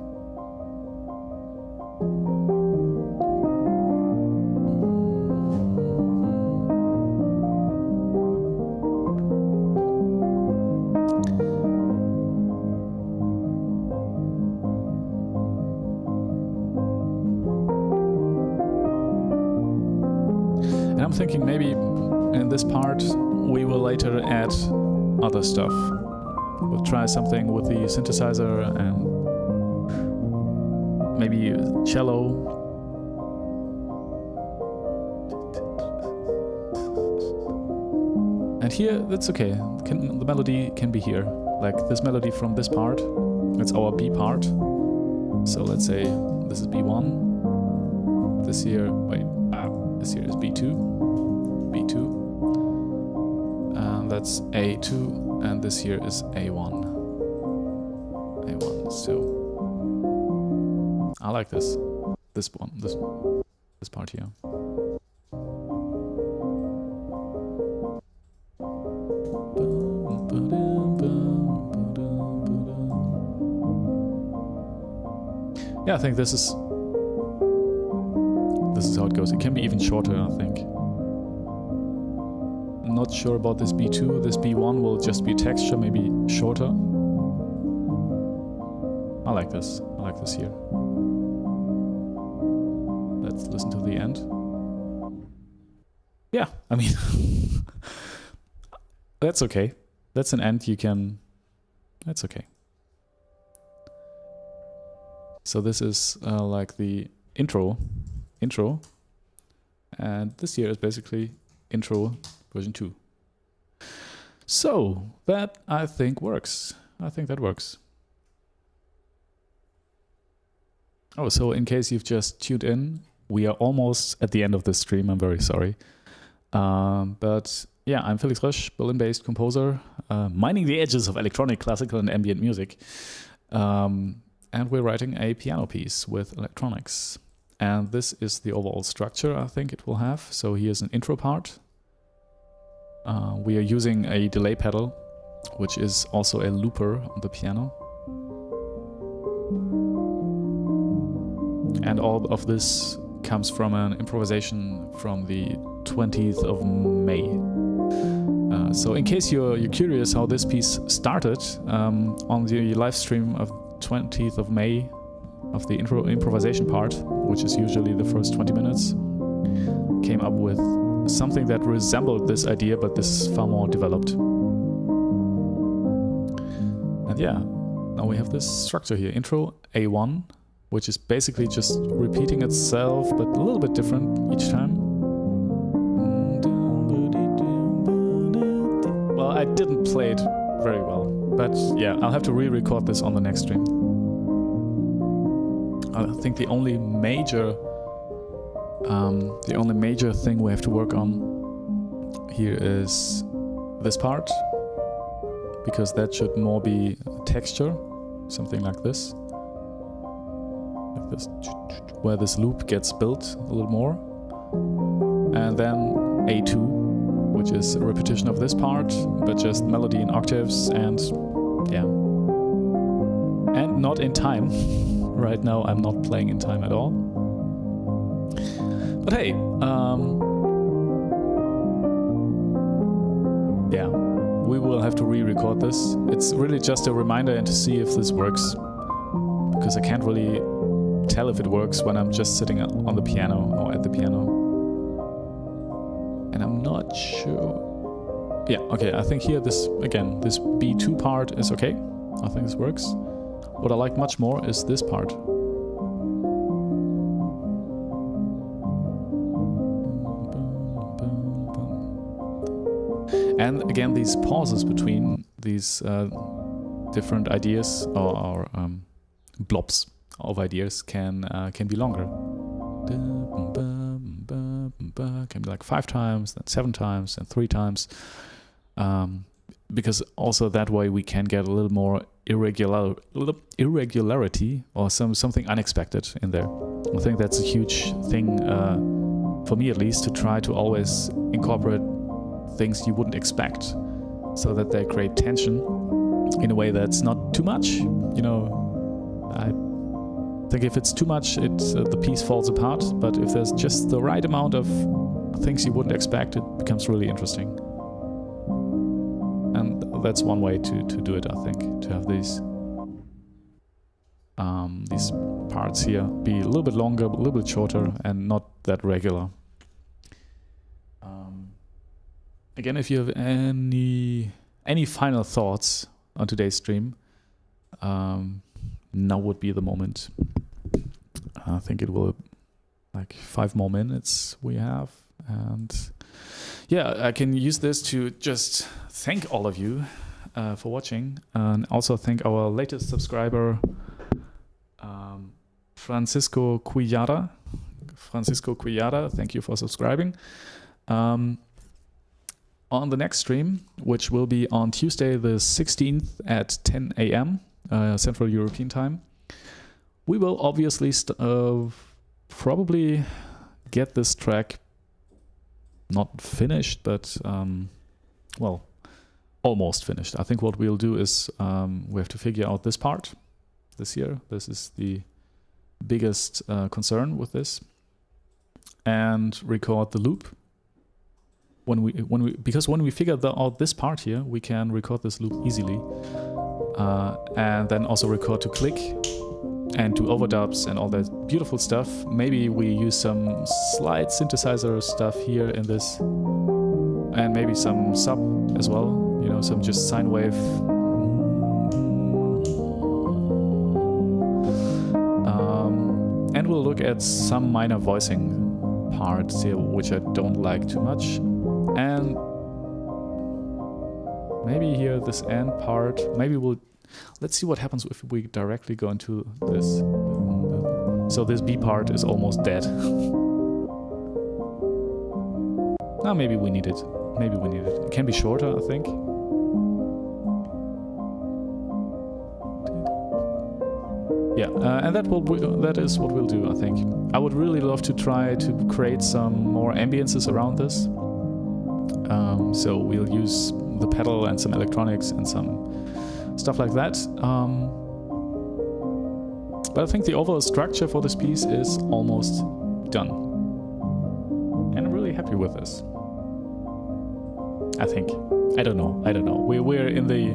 And I'm thinking maybe in this part we will later add other stuff. We'll try something with the synthesizer and maybe cello. And here, that's okay. The melody can be here. Like this melody from this part, it's our B part. So let's say this is B1. This here, this here is B2. That's A2. And this here is A1. So I like this part here. Yeah, I think this is how it goes. It can be even shorter, I think. Not sure about this B2. This B1 will just be texture, maybe shorter. I like this. I like this here. Let's listen to the end. Yeah, I mean, that's okay. That's an end you can... That's okay. So this is like the intro. And this here is basically intro version 2. So that I think works. I think that works. Oh, so in case you've just tuned in, we are almost at the end of this stream. I'm very sorry. But yeah, I'm Felix Rösch, Berlin-based composer, mining the edges of electronic, classical, and ambient music. And we're writing a piano piece with electronics. And this is the overall structure I think it will have. So here's an intro part. We are using a delay pedal, which is also a looper on the piano. And all of this comes from an improvisation from the 20th of May. So in case you're curious how this piece started, on the live stream of 20th of May of the improvisation part, which is usually the first 20 minutes, came up with something that resembled this idea, but this is far more developed. And yeah, now we have this structure here. Intro A1, which is basically just repeating itself, but a little bit different each time. Well, I didn't play it very well, but yeah, I'll have to re-record this on the next stream. I think the only major thing we have to work on here is this part, because that should more be texture, something like this. Like this, where this loop gets built a little more. And then A2, which is a repetition of this part, but just melody in octaves and yeah. And not in time. Right now I'm not playing in time at all. But hey, yeah, we will have to re-record this. It's really just a reminder and to see if this works, because I can't really tell if it works when I'm just sitting on the piano or at the piano. And I'm not sure. Yeah, okay, I think here this B2 part is okay. I think this works. What I like much more is this part. And again, these pauses between these different ideas or blobs of ideas can be longer. Can be like 5 times, then 7 times, and 3 times. Because also that way we can get a little more irregularity or something unexpected in there. I think that's a huge thing for me, at least, to try to always incorporate things you wouldn't expect, so that they create tension in a way that's not too much. You know, I think if it's too much, the piece falls apart. But if there's just the right amount of things you wouldn't expect, it becomes really interesting. And that's one way to do it, I think, to have these parts here be a little bit longer, a little bit shorter, and not that regular. Again, if you have any final thoughts on today's stream, now would be the moment. I think it will like 5 more minutes we have, and yeah, I can use this to just thank all of you for watching, and also thank our latest subscriber, Francisco Quillada. Thank you for subscribing. On the next stream, which will be on Tuesday the 16th at 10 a.m. Central European time, we will obviously probably get this track not finished, but well, almost finished. I think what we'll do is we have to figure out this part this year. This is the biggest concern with this, and record the loop. Because when we figure out this part here, we can record this loop easily, and then also record to click and do overdubs and all that beautiful stuff. Maybe we use some slight synthesizer stuff here in this, and maybe some sub as well, you know, some just sine wave. And we'll look at some minor voicing parts here, which I don't like too much. And maybe here this end part, maybe let's see what happens if we directly go into this. So this B part is almost dead. Now maybe we need it. Maybe we need it. It can be shorter, I think. Yeah, and that is what we'll do, I think. I would really love to try to create some more ambiences around this. So we'll use the pedal and some electronics and some stuff like that. But I think the overall structure for this piece is almost done. And I'm really happy with this. I think. I don't know. We're in the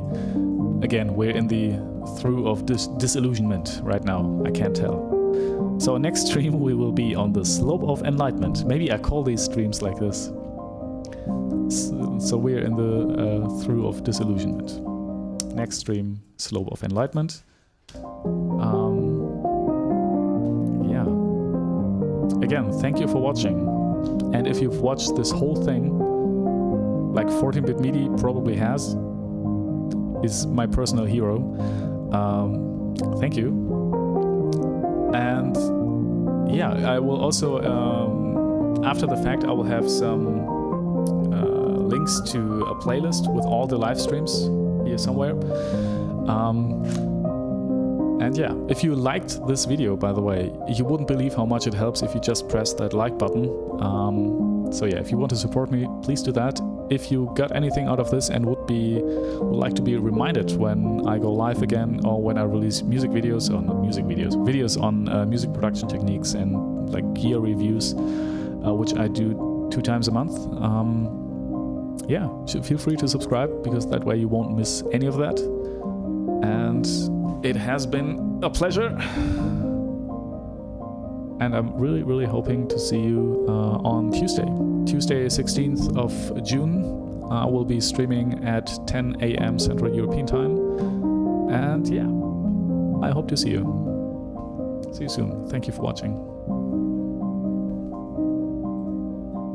through of this disillusionment right now. I can't tell. So next stream we will be on the slope of enlightenment. Maybe I call these streams like this. So we're in the through of disillusionment. Next stream, slope of enlightenment. Yeah. Again, thank you for watching. And if you've watched this whole thing, like 14-bit MIDI probably has, is my personal hero. Thank you. And yeah, I will also, after the fact, I will have some links to a playlist with all the live streams here somewhere. And yeah, if you liked this video, by the way, you wouldn't believe how much it helps if you just press that like button. So yeah, if you want to support me, please do that. If you got anything out of this and would like to be reminded when I go live again, or when I release music videos, or not music videos, videos on music production techniques and like gear reviews, which I do 2 times a month, yeah, feel free to subscribe, because that way you won't miss any of that. And it has been a pleasure. And I'm really, really hoping to see you on Tuesday, 16th of June. I will be streaming at 10 a.m. Central European Time. And yeah, I hope to see you. See you soon. Thank you for watching.